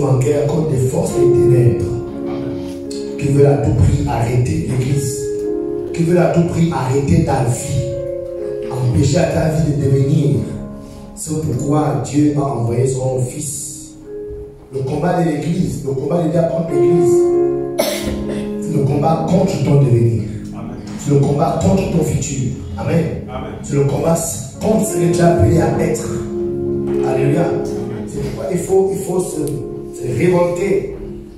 sommes en guerre contre des forces des ténèbres qui veulent à tout prix arrêter l'Église, qui veulent à tout prix arrêter ta vie, empêcher à ta vie de devenir. C'est pourquoi Dieu m'a envoyé son Fils. Le combat de l'Église, le combat de Dieu contre l'Église, c'est le combat contre ton devenir. C'est le combat contre ton futur. Amen. C'est le combat contre ce que tu as appelé à être. Alléluia. C'est pourquoi il faut se révolter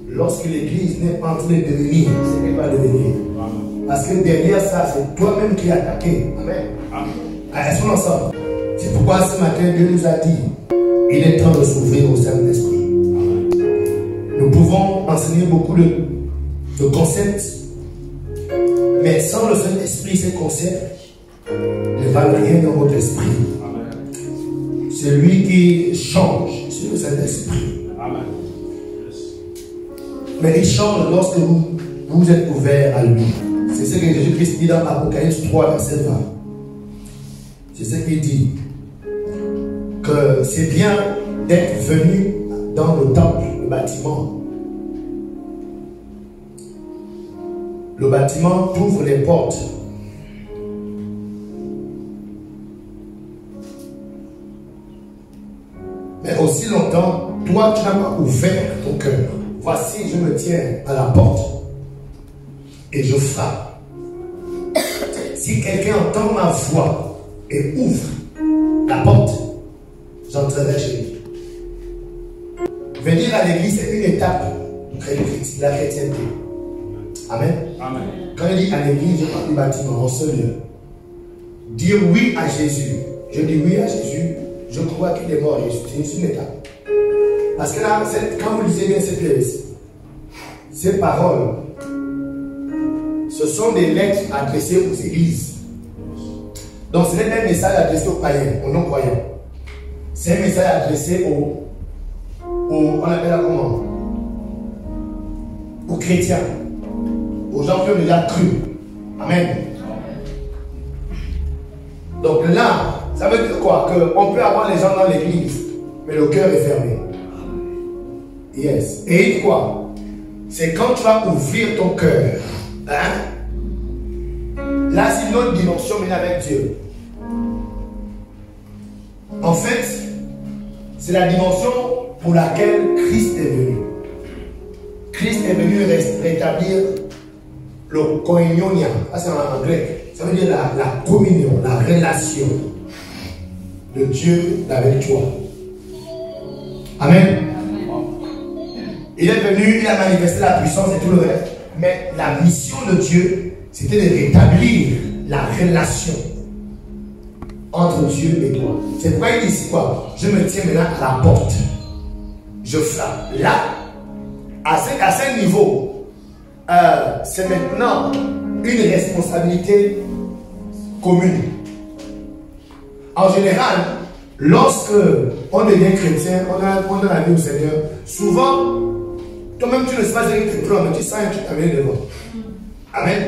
lorsque l'Église n'est pas en train de devenir ce qu'elle va devenir. Parce que derrière ça, c'est toi-même qui es attaqué. Amen. Est-ce qu'on ensemble? C'est pourquoi ce matin, Dieu nous a dit, il est temps de s'ouvrir au Saint-Esprit. Nous pouvons enseigner beaucoup de concepts, mais sans le Saint-Esprit, ces concepts ne valent rien dans votre esprit. Celui qui change, c'est le Saint-Esprit. Mais il change lorsque vous êtes ouverts à lui. C'est ce que Jésus-Christ dit dans Apocalypse 3, verset 20. C'est ce qu'il dit. Que c'est bien d'être venu dans le temple, le bâtiment. Le bâtiment t'ouvre les portes. Mais aussi longtemps, toi, tu n'as pas ouvert ton cœur. Voici, je me tiens à la porte et je frappe. Si quelqu'un entend ma voix et ouvre la porte, j'entrerai chez lui. Venir à l'église, c'est une étape de la chrétienté. Amen. Amen. Quand il dit à l'église, je parle du bâtiment, en ce lieu. Dire oui à Jésus. Je dis oui à Jésus. Je crois qu'il est mort et c'est une étape. Parce que là, quand vous lisez bien ces paroles, ce sont des lettres adressées aux églises. Donc ce n'est pas un message adressé aux païens, aux non-croyants. C'est un message adressé on appelle ça comment? Aux chrétiens, aux gens qui ont déjà cru. Amen. Donc là, ça veut dire quoi? Qu'on peut avoir les gens dans l'église, mais le cœur est fermé. Yes. Et quoi? C'est quand tu vas ouvrir ton cœur. Hein? Là, c'est une autre dimension, mais avec Dieu. En fait, c'est la dimension pour laquelle Christ est venu. Christ est venu rétablir le koinonia. C'est en grec. Ça veut dire la communion, la relation de Dieu avec toi. Amen. Il est venu, il a manifesté la puissance et tout le reste. Mais la mission de Dieu, c'était de rétablir la relation entre Dieu et toi. C'est pourquoi il dit ici quoi? Je me tiens maintenant à la porte. Je frappe. Là, à ce niveau, c'est maintenant une responsabilité commune. En général, lorsque on devient chrétien, on donne la vie au Seigneur, souvent, toi-même tu ne sais pas ce que tu prends, mais tu sens que tu t'amènes devant. Amen.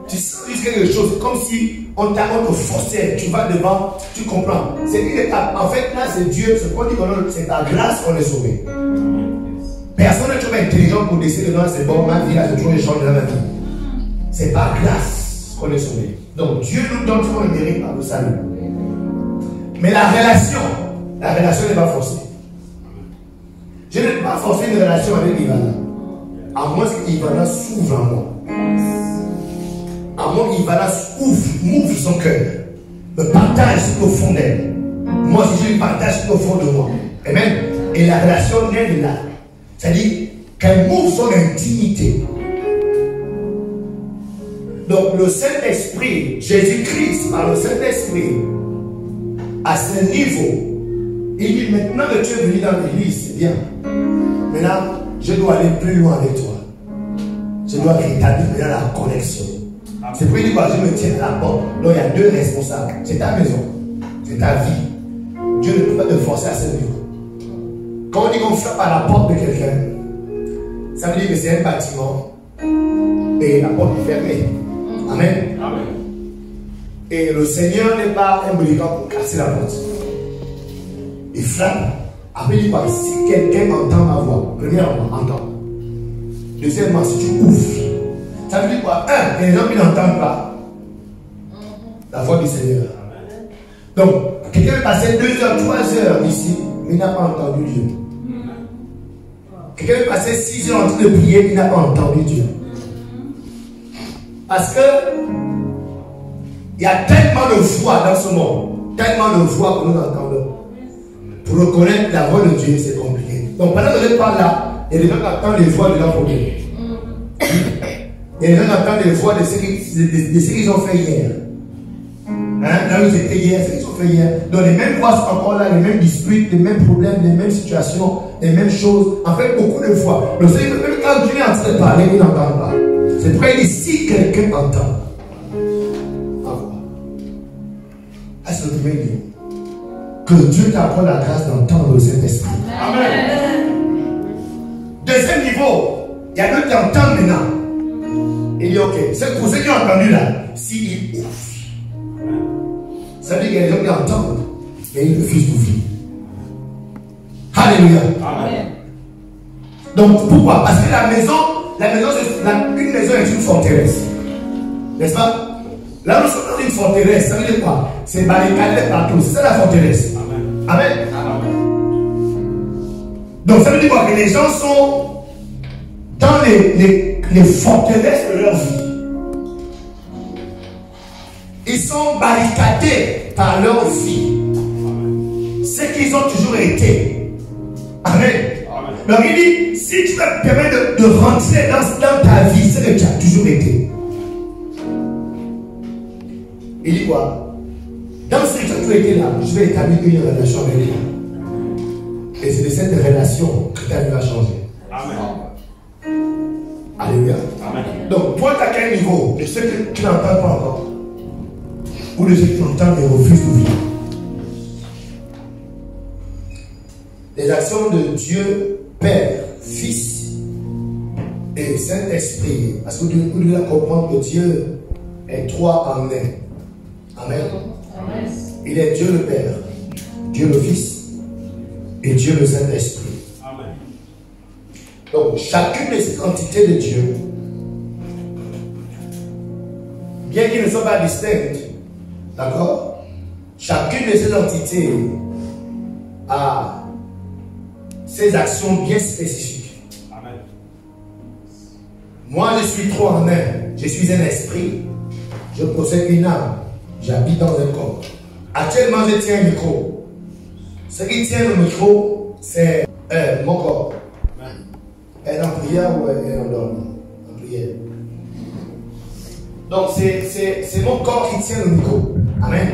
Tu sens quelque chose, comme si on te forçait, tu vas devant, tu comprends. C'est une étape. En fait, là, c'est Dieu, ce qu'on dit, c'est ta grâce qu'on est sauvé. Personne n'est trop intelligent pour décider, non, c'est bon, ma vie, là, j'ai toujours changé dans ma vie. C'est par grâce qu'on est sauvé. Donc, Dieu nous donne son mérite par le salut. Mais la relation n'est pas forcée. Je n'ai pas forcé une relation avec Ivana. À moins qu'Ivana s'ouvre en moi. À moins qu'Ivana m'ouvre son cœur. Me partage ce qu'au fond d'elle. Moi aussi, je lui partage ce qu'au fond de moi. Amen. Et la relation naît de là. C'est-à-dire qu'elle m'ouvre son intimité. Donc le Saint-Esprit, Jésus-Christ, par le Saint-Esprit, à ce niveau, il dit maintenant que tu es venu dans l'église, c'est bien. Maintenant, je dois aller plus loin avec toi. Je dois rétablir la connexion. C'est pour dire que je me tiens à la porte. Donc il y a deux responsables. C'est ta maison, c'est ta vie. Dieu ne peut pas te forcer à ce niveau. Quand on dit qu'on frappe à la porte de quelqu'un, ça veut dire que c'est un bâtiment et la porte est fermée. Amen. Amen. Et le Seigneur n'est pas un brigand pour casser la porte. Il frappe. Après, il dit quoi? Si quelqu'un entend ma voix, premièrement, entends. Deuxièmement, si tu ouvres, ça veut dire quoi? Un, il y a des gens qui n'entendent pas la voix du Seigneur. Donc, quelqu'un est passé 2 heures, 3 heures ici, mais il n'a pas entendu Dieu. Quelqu'un est passé 6 heures en train de prier, il n'a pas entendu Dieu. Parce que il y a tellement de voix dans ce monde, tellement de voix que nous entendons. Pour reconnaître la voix de Dieu, c'est compliqué. Donc pendant que je parle là, il y a des gens qui entendent les voix de leur problème. Il y a des gens qui entendent les voix de ce qu'ils ont fait hier. Hein? Là où ils étaient hier, ce qu'ils ont fait hier. Donc les mêmes voix sont encore là, les mêmes disputes, les mêmes problèmes, les mêmes situations, les mêmes choses. En fait, beaucoup de fois. Donc même quand Dieu est en train de parler, ils n'entendent pas. C'est pourquoi il dit si quelqu'un entend. C'est le premier niveau. Que Dieu t'apporte la grâce d'entendre le Saint-Esprit. Amen. Deuxième niveau, il y a d'autres qui entendent maintenant. Il dit ok, c'est pour ceux qui ont entendu là, s'ils ouvrent. Ça veut dire qu'il y a des gens qui entendent, mais ils refusent d'ouvrir. Alléluia. Amen. Donc pourquoi? Parce que la maison, une maison est une forteresse. N'est-ce pas? Là, nous sommes dans une forteresse. Ça veut dire quoi? C'est barricadé partout. C'est ça la forteresse. Amen. Amen. Amen. Donc, ça veut dire quoi? Que les gens sont dans les forteresses de leur vie. Ils sont barricadés par leur vie. Ce qu'ils ont toujours été. Amen. Amen. Donc, il dit, si tu me permets de rentrer dans ta vie, ce que tu as toujours été. Il dit quoi? Dans ce que tu as toujours été là, je vais établir une relation avec toi. Et c'est de cette relation que ta vie va changer. Amen. Alléluia. Amen. Donc, toi, tu as quel niveau? De ceux que tu n'entends pas encore, ou de ceux qui entendent et refusent d'ouvrir. Les actions de Dieu, Père, Fils et Saint-Esprit. Parce que vous devez comprendre que Dieu est 3 en 1. Amen. Amen. Il est Dieu le Père, Dieu le Fils et Dieu le Saint-Esprit. Amen. Donc, chacune de ces entités de Dieu, bien qu'ils ne soient pas distinctes, d'accord, chacune de ces entités a ses actions bien spécifiques. Amen. Moi, je suis 3 en 1. Je suis un esprit, je possède une âme. J'habite dans un corps. Actuellement, je tiens un micro. Ce qui tient le micro, c'est mon corps. Elle est en prière ou elle est endormie? En prière. Donc, c'est mon corps qui tient le micro. Amen.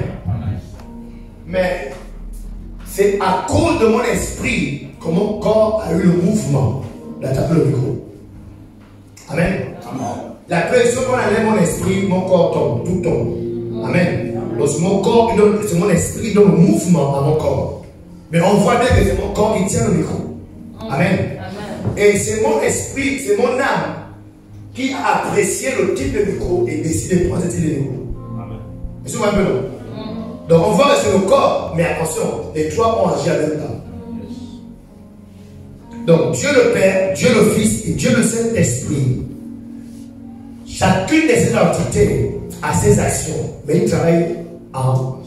Mais c'est à cause de mon esprit que mon corps a eu le mouvement d'attaquer le micro. Amen. La pression qu'on enlève mon esprit, mon corps tombe, tout tombe. Amen. Donc c'est mon corps qui donne, c'est mon esprit qui donne le mouvement à mon corps. Mais on voit bien que c'est mon corps qui tient le micro. Amen. Et c'est mon esprit, c'est mon âme qui a apprécié le type de micro et décidé de prendre ce type de micro. Amen. Vous voyez un peu non? Donc on voit que c'est le corps, mais attention, les 3 ont agi en même temps. Donc Dieu le Père, Dieu le Fils et Dieu le Saint-Esprit. Chacune de ces entités a ses actions, mais ils travaillent ensemble.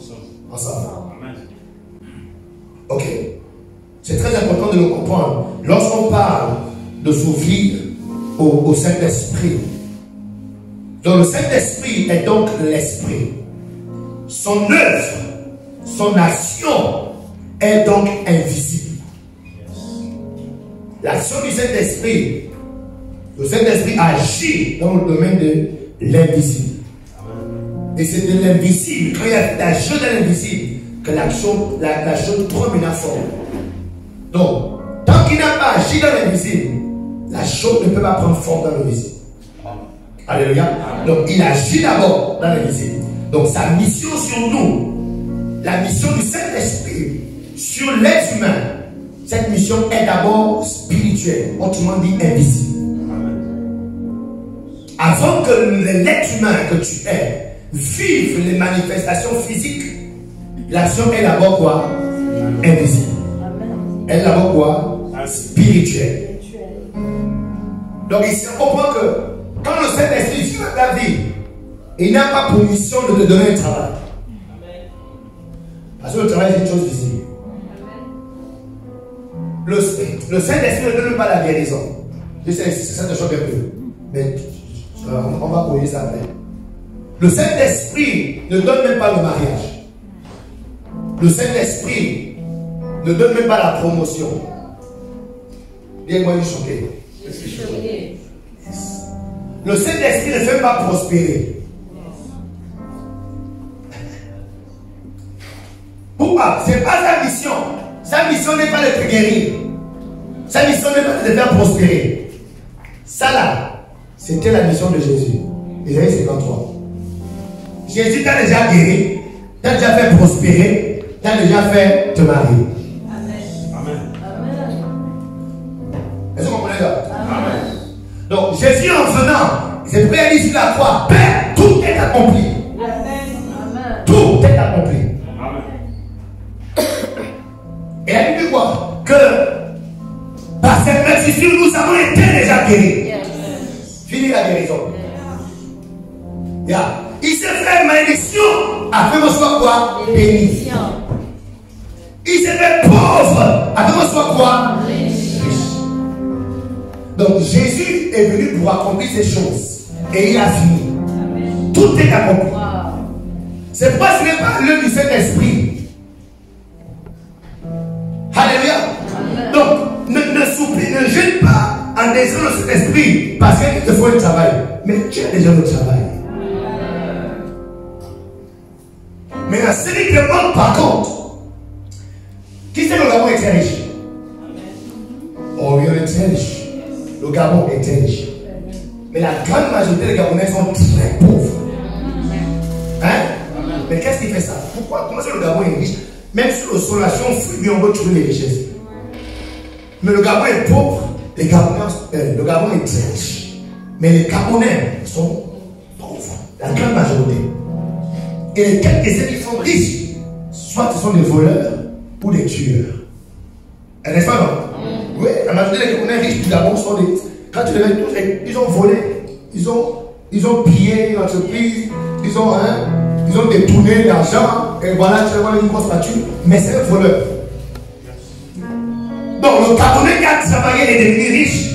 Ok. C'est très important de le comprendre. Lorsqu'on parle de s'ouvrir au Saint-Esprit, donc le Saint-Esprit est donc l'Esprit. Son œuvre, son action est donc invisible. L'action du Saint-Esprit, le Saint-Esprit agit dans le domaine de l'invisible. Et c'est de l'invisible, quand il y a la chose de l'invisible, que l'action, la chose prend une forme. Donc, tant qu'il n'a pas agi dans l'invisible, la chose ne peut pas prendre forme dans l'invisible. Alléluia. Donc, il agit d'abord dans l'invisible. Donc, sa mission sur nous, la mission du Saint-Esprit sur l'être humain, cette mission est d'abord spirituelle, autrement dit invisible. Avant que l'être humain que tu es vive les manifestations physiques, l'action est d'abord quoi? Invisible. Elle est d'abord quoi? Spirituelle. Donc ici, on comprend que quand le Saint-Esprit vit dans ta vie, il n'a pas pour mission de te donner un travail. Parce que le travail, c'est une chose visible. Le Saint-Esprit ne donne pas la guérison. Je sais, ça te choque un peu. Mais on va poser ça après. Le Saint-Esprit ne donne même pas le mariage. Le Saint-Esprit ne donne même pas la promotion. Dis-moi, je suis choqué. Je suis choqué. Le Saint-Esprit ne fait pas prospérer. Pourquoi? Ce n'est pas sa mission. Sa mission n'est pas de te guérir. Sa mission n'est pas de te faire prospérer. Ça là, c'était la mission de Jésus. Isaïe 53. Jésus t'a déjà guéri, t'a déjà fait prospérer, t'a déjà fait te marier. Amen. Amen. Est-ce que vous comprenez ça? Amen. Donc Jésus en venant, c'est pour aller sur la croix. Père, tout est accompli. Amen. Tout est accompli. Amen. Et elle dit quoi? Que par cette mercissure, nous avons été déjà guéris. Fini la guérison. Yeah. Il s'est fait malédiction afin qu'on soit quoi? Béni. Il s'est fait pauvre afin qu'on soit quoi? Riche. Donc Jésus est venu pour accomplir ces choses. Et il a fini. Amen. Tout est accompli. Wow. C'est pourquoi ce n'est pas l'œuvre du Saint-Esprit. Alléluia. Amen. Donc, ne gêne pas en désirant le Saint-Esprit parce qu'il te faut le travail. Mais tu as déjà le travail. Mais la série qui demande par contre, qui sait que le Gabon était riche? Oh, oui, on est très riche. Le Gabon était riche. Mais la grande majorité des Gabonais sont très pauvres. Hein? Mais qu'est-ce qui fait ça? Pourquoi? Comment est-ce que le Gabon est riche? Même si le solation fuit, on veut trouver les richesses. Mais le Gabon est pauvre. Le Gabon est très riche. Mais les Gabonais sont pauvres. La grande majorité. Et les quelques-uns qui sont riches, soit ce sont des voleurs ou des tueurs. N'est-ce pas, non? Oui, la majorité des Gabonais riches du Gabon sont des. Quand tu les mets tous, ils ont volé, ils ont pillé une entreprise, ils ont détourné l'argent, et voilà, tu vois une grosse voiture, mais c'est un voleur. Donc le Gabonais qui a travaillé et est devenu riche,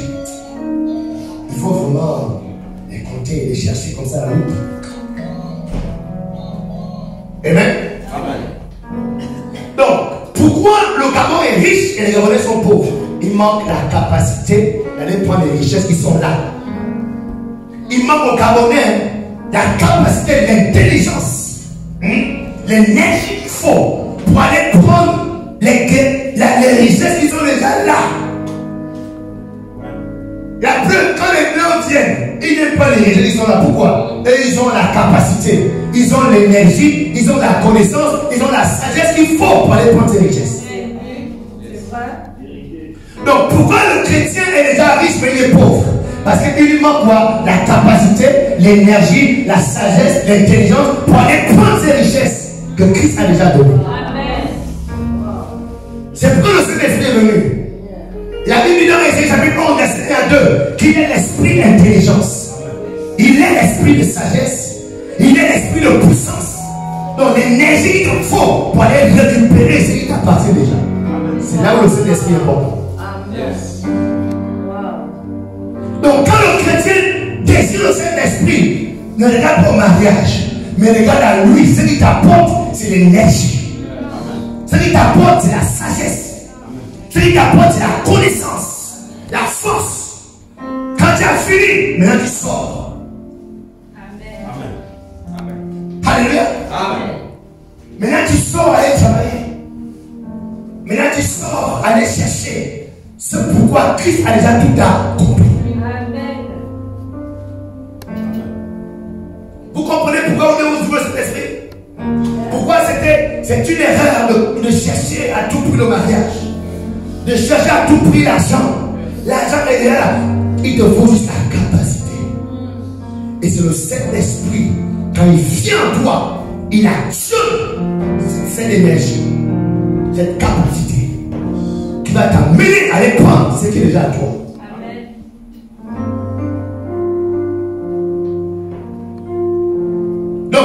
il faut vraiment les compter et les chercher comme ça à la loupe. Amen. Amen. Donc, pourquoi le Gabon est riche et les Gabonais sont pauvres? Il manque la capacité d'aller prendre les richesses qui sont là. Il manque au Gabonais la capacité, l'intelligence, l'énergie qu'il faut pour aller prendre les richesses qui sont déjà là. La preuve, quand les Blancs viennent, ils n'aiment pas les richesses qui sont là. Pourquoi? Et ils ont la capacité, ils ont l'énergie, ils ont la connaissance, ils ont la sagesse qu'il faut pour aller prendre ces richesses. Donc pourquoi le chrétien est déjà riche mais il est pauvre? Parce qu'il lui manque quoi? La capacité, l'énergie, la sagesse, l'intelligence pour aller prendre ces richesses que Christ a déjà données. C'est pourquoi le Saint-Esprit est venu. La Bible dit dans Ésaïe chapitre 11, verset 2 qu'il est l'esprit d'intelligence. Il est l'esprit de sagesse. Il est l'esprit de puissance. Donc l'énergie qu'il faut pour aller récupérer ce qui t'appartient déjà. C'est là où le Saint-Esprit est bon. Donc quand le chrétien désire le Saint-Esprit, ne regarde pas au mariage, mais regarde à lui. Ce qui t'apporte, c'est l'énergie. Ce qui t'apporte, c'est la sagesse. Ce qui t'apporte, c'est la connaissance, la force. Quand tu as fini, maintenant tu sors. Amen. Alléluia. Amen. Maintenant tu sors aller travailler. Maintenant tu sors aller chercher. C'est pourquoi Christ a déjà tout accompli. Vous comprenez pourquoi on est au cet esprit? Pourquoi c'est une erreur de chercher à tout prix le mariage, de chercher à tout prix l'argent. L'argent est là, il te faut juste la capacité. Et c'est le Saint-Esprit, quand il vient en toi, il actionne cette énergie, cette capacité qui va t'amener à aller prendre ce qui est déjà à toi. Amen.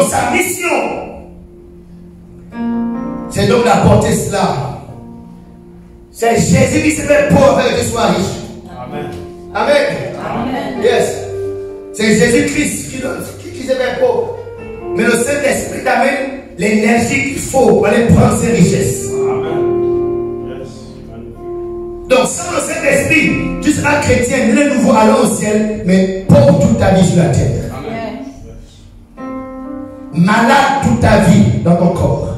Donc sa mission, c'est donc d'apporter cela. C'est Jésus qui s'est fait pauvre afin que tu sois riche. Amen. Amen. Amen. Yes. C'est Jésus-Christ qui s'est fait pauvre. Mais le Saint-Esprit t'amène l'énergie qu'il faut pour aller prendre ses richesses. Amen. Yes. Donc sans le Saint-Esprit, tu seras chrétien, né de nouveau, allons au ciel, mais pauvre toute ta vie sur la terre. Amen. Malade toute ta vie dans ton corps.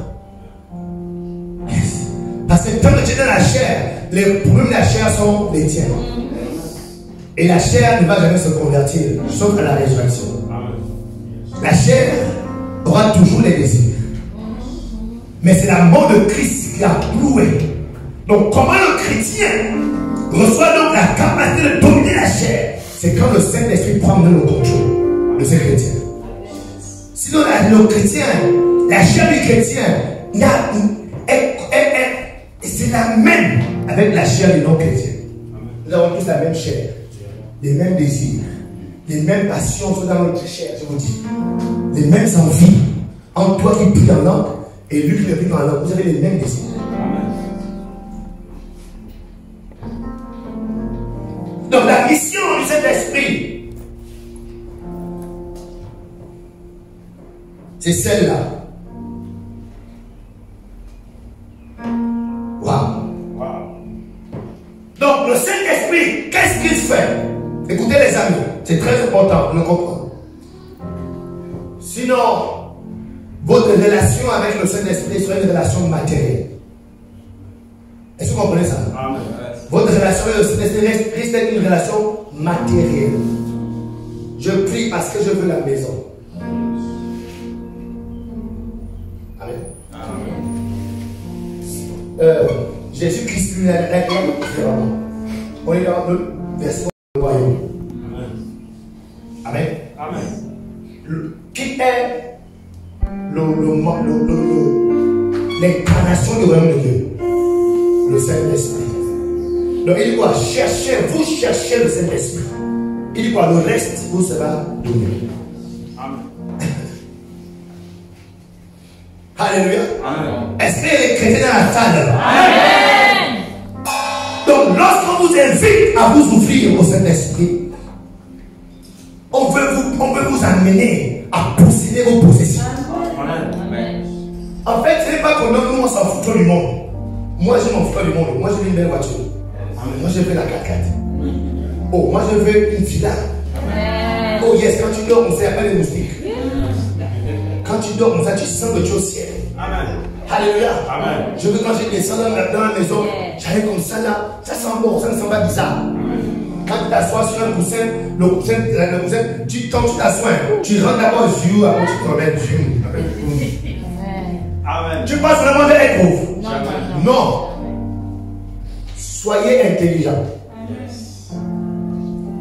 Yes. Parce que tant que tu es dans la chair, les problèmes de la chair sont les tiens. Et la chair ne va jamais se convertir, sauf à la résurrection. La chair aura toujours les désirs. Mais c'est la mort de Christ qui a cloué. Donc comment le chrétien reçoit donc la capacité de dominer la chair? C'est quand le Saint-Esprit prend le contrôle de ce chrétien. Sinon, le chrétien, la chair du chrétien, c'est la même avec la chair du non-chrétien. Nous avons tous la même chair, les mêmes désirs, les mêmes passions sont dans notre chair, je vous dis. Les mêmes envies. En toi qui prie en langue et lui qui ne prie pas en langue, vous avez les mêmes désirs. Donc la mission du Saint-Esprit, c'est celle-là. Wow. Donc le Saint-Esprit, qu'est-ce qu'il fait? Écoutez les amis, c'est très important de le comprendre. Sinon, votre relation avec le Saint-Esprit sera une relation matérielle. Est-ce que vous comprenez ça? Amen. Votre relation avec le Saint-Esprit risque d'être une relation matérielle. Je prie parce que je veux la maison. Amen. Jésus-Christ lui a réclamé différemment. On est dans le verset du royaume. Amen. Amen. Qui est l'incarnation du royaume de Dieu? Le Saint-Esprit. Donc il dit quoi? Vous cherchez le Saint-Esprit. Il dit quoi? Le reste vous sera donné. Amen. Alléluia. Amen. Est-ce qu'il y a des chrétiens dans la salle? Amen. Donc lorsqu'on vous invite à vous ouvrir au Saint-Esprit, on veut vous amener à posséder vos possessions. Amen. En fait, ce n'est pas qu'on nous on s'en fout du monde. Moi, je m'en fous du monde. Moi, je veux une belle voiture. Moi, je veux la 4x4. Oh, moi, je veux une villa. Oh, yes, quand tu dors, on sait pas les moustiques. Quand tu dors, on sait, tu sens que tu es au ciel. Amen. Alléluia. Amen. Je veux quand je descends dans la maison, j'arrive comme ça là, ça sent bon, ça ne sent pas bizarre. Quand tu t'assois sur un coussin, le coussin, quand tu t'assois, tu rentres d'abord sur, après tu te remets sur. Amen. Tu penses vraiment d'être pauvre? Jamais. Non. Soyez intelligents.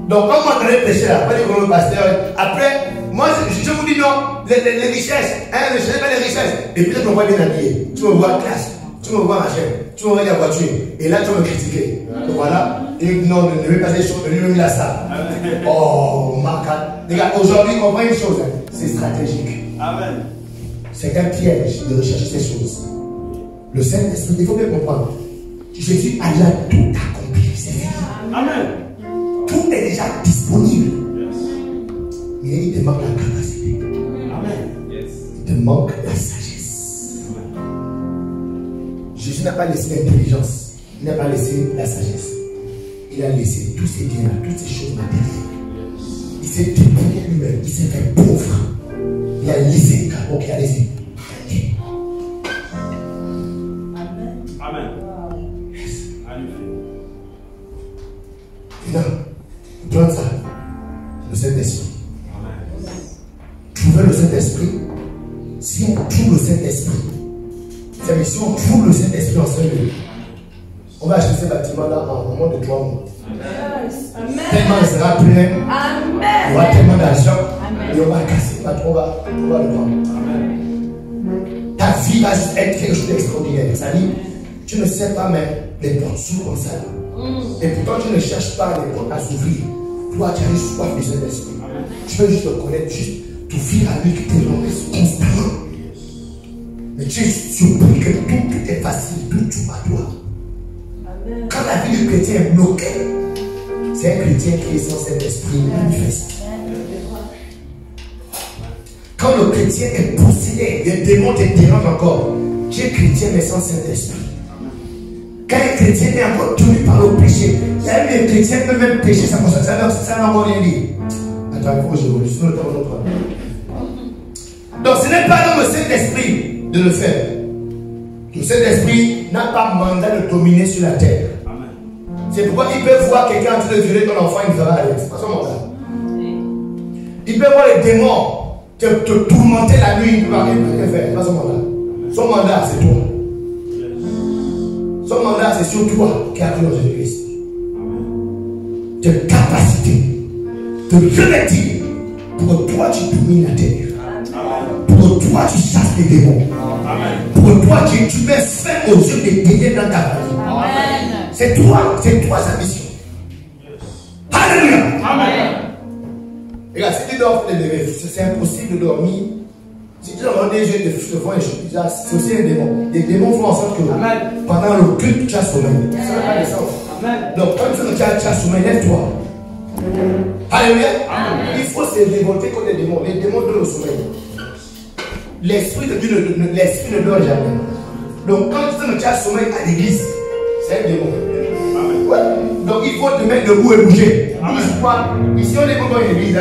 Donc, quand vous entendez prêcher là, pas dire que le pasteur, après, moi je vous dis non, les richesses, ne cherchez pas les richesses. Et puis tu me vois bien habillé, tu me vois classe, tu me vois machin, tu me vois la voiture, et là tu vas me critiquer. Donc voilà, et non, ne vais pas des choses, lui-même là ça. Oh, Marca. Les gars, aujourd'hui, on voit une chose, c'est stratégique. Amen. C'est un piège de rechercher ces choses. Le Saint-Esprit, il faut bien comprendre. Jésus a déjà tout accompli. C'est fini. Amen. Tout est déjà disponible. Yes. Mais il te manque la capacité. Amen. Yes. Il te manque la sagesse. Jésus n'a pas laissé l'intelligence. Il n'a pas laissé la sagesse. Il a laissé tous ces biens, toutes ces choses matérielles. Il s'est débrouillé lui-même. Il s'est fait pauvre. Il a laissé. Ok, allez-y. Amen. Maintenant, prends ça. Le Saint-Esprit. Amen. Trouver le Saint-Esprit. Si on trouve le Saint-Esprit, c'est si on trouve le Saint-Esprit en seul lieu, on va acheter ce bâtiment-là en moins de 3 mois. Amen. Tellement il sera plein. Amen. Il y aura tellement d'argent. Et on va casser. On va le prendre. Amen. Ta vie va être quelque chose d'extraordinaire. Ça dit, tu ne sais pas, mais les portes s'ouvrent comme ça. Et pourtant, tu ne cherches pas les portes à s'ouvrir. Toi, tu as une soif du Saint-Esprit. Tu veux juste le connaître, juste t'ouvrir à lui, qui te laisse constamment. Mais tu es surpris que tout est facile, tout à toi. Amen. Quand la vie du chrétien est bloquée, c'est un chrétien qui est sans cet esprit manifeste. Quand le chrétien est possédé, les démons te dérangent encore. Tu es chrétien mais sans Saint-Esprit. Quand un chrétien est encore tenu par le péché, même les chrétiens peuvent même pécher, ça n'a encore rien dit. Attends, il faut que j'évolue, sinon le temps va nous prendre. Donc ce n'est pas dans le Saint-Esprit de le faire. Le Saint-Esprit n'a pas mandat de dominer sur la terre. C'est pourquoi il peut voir quelqu'un en train de violer ton enfant, il fera rien. C'est pas son mandat. Il peut voir les démons te tourmenter la nuit, il ne peut rien faire. C'est pas son mandat. Son mandat, c'est toi. Son mandat, c'est sur toi qui a cru en Jésus-Christ. De capacité, de revêtir. Pour toi, tu domines la terre. Pour toi, tu chasses les démons. Pour toi, tu mets fin aux yeux des ténèbres dans ta famille. C'est toi sa mission. Alléluia. Amen. Regarde, si tu dors c'est impossible de dormir. Si tu dors des yeux de font c'est aussi un démon. Les démons font en sorte que pendant le culte, tu as sommeil. Ça n'a pas de sens. Donc, quand tu as sommeil, lève-toi. Alléluia. Il faut se révolter contre les démons. Les démons donnent le sommeil. L'esprit de Dieu l'esprit ne dort jamais. Donc, quand tu as sommeil à l'église, c'est un démon. Ouais. Donc, il faut te mettre debout et bouger. Ici, on est pas dans l'église.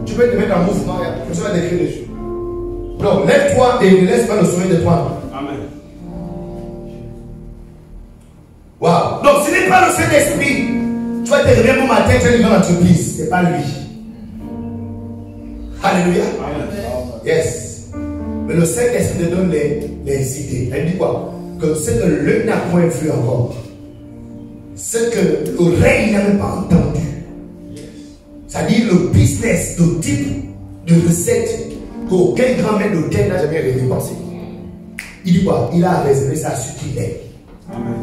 Tu peux te mettre en mouvement. Tu vas décrire dessus. Donc, lève-toi et ne laisse pas le sommeil de toi. Amen. Wow. Donc, ce n'est pas le Saint-Esprit. Tu vas te réveiller bon matin, tu vas aller dans l'entreprise. Ce n'est pas lui. Alléluia. Amen. Yes. Mais le Saint-Esprit te donne les idées. Elle dit quoi? Que ce que l'œil n'a point vu encore. Ce que l'oreille n'a même pas entendu. C'est-à-dire le business, le type de recette qu'aucun grand maître d'hôtel n'a jamais dépensé. Il dit quoi? Il a réservé ça à ceux qui l'aiment.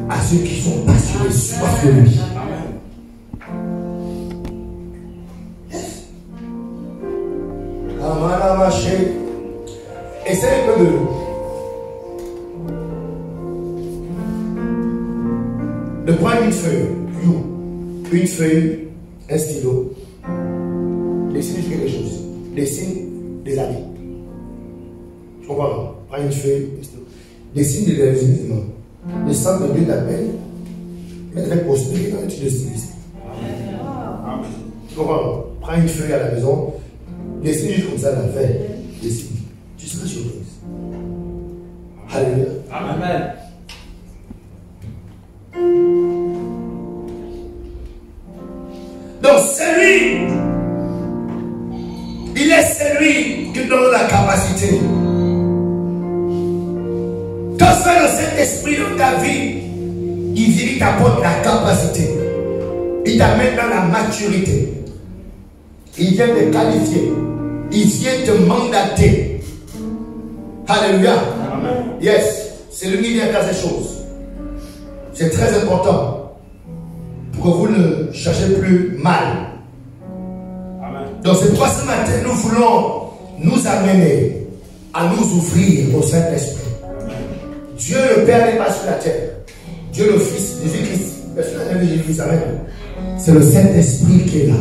À ceux qui sont passionnés, soif de lui. Essaye un peu de prendre une feuille, un stylo, dessine quelque chose, dessine des habits. Tu comprends? Prends une feuille, un stylo, dessine des événements. Le centre de Dieu t'appelle, mais très prospéré dans l'étude de styliste. Tu comprends? Prends une feuille à la maison, dessine juste comme ça la feuille, dessine. Tu seras surprise. Alléluia. Amen. Donc c'est lui. Il est celui qui donne la capacité. Quand c'est le Saint-Esprit dans ta vie, il t'apporte la capacité. Il t'amène dans la maturité. Il vient te qualifier. Il vient te mandater. Alléluia. Amen. Yes. C'est lui qui vient faire ces choses. C'est très important pour que vous ne cherchez plus mal. Amen. Donc c'est pourquoi ce matin nous voulons nous amener à nous ouvrir au Saint-Esprit. Dieu le Père n'est pas sur la terre. Dieu le Fils, Jésus-Christ, Jésus-Christ, amen. C'est le Saint-Esprit qui est là.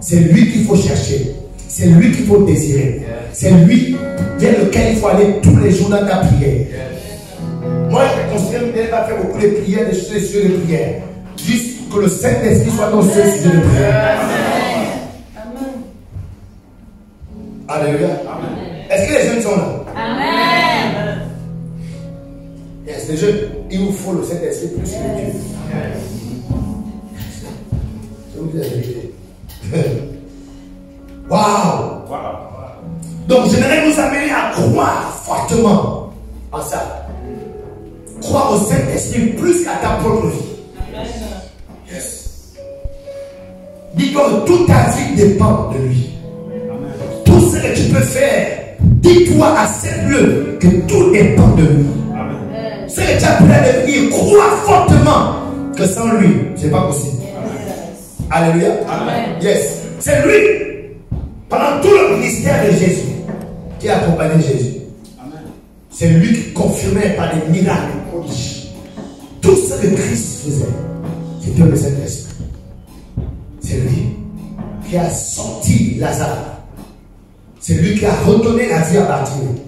C'est lui qu'il faut chercher. C'est lui qu'il faut désirer. C'est lui vers lequel il faut aller tous les jours dans ta prière. Moi, je considère qu'elle va faire beaucoup de prières, des sujets de prière. Juste que le Saint-Esprit soit dans ce sujet de prière. Amen. Alléluia. Est-ce que les jeunes sont là? Amen. Yes, les jeunes, il vous faut le Saint-Esprit plus que Dieu. Je vous dis la vérité. Waouh! Donc, j'aimerais nous amener à croire fortement en ça. Croire au Saint-Esprit plus qu'à ta propre vie. Yes. Dis-toi que toute ta vie dépend de lui. Amen. Tout ce que tu peux faire, dis-toi assez mieux que tout dépend de lui. Amen. Ce que tu as pu devenir, crois fortement que sans lui, ce n'est pas possible. Amen. Alléluia. Amen. Yes. C'est lui. Pendant tout le ministère de Jésus, qui a accompagné Jésus, c'est lui qui confirmait par des miracles prodiges. Tout ce que Christ faisait, c'était le Saint-Esprit. C'est lui qui a sorti Lazare. C'est lui qui a redonné la vie à Bartimée.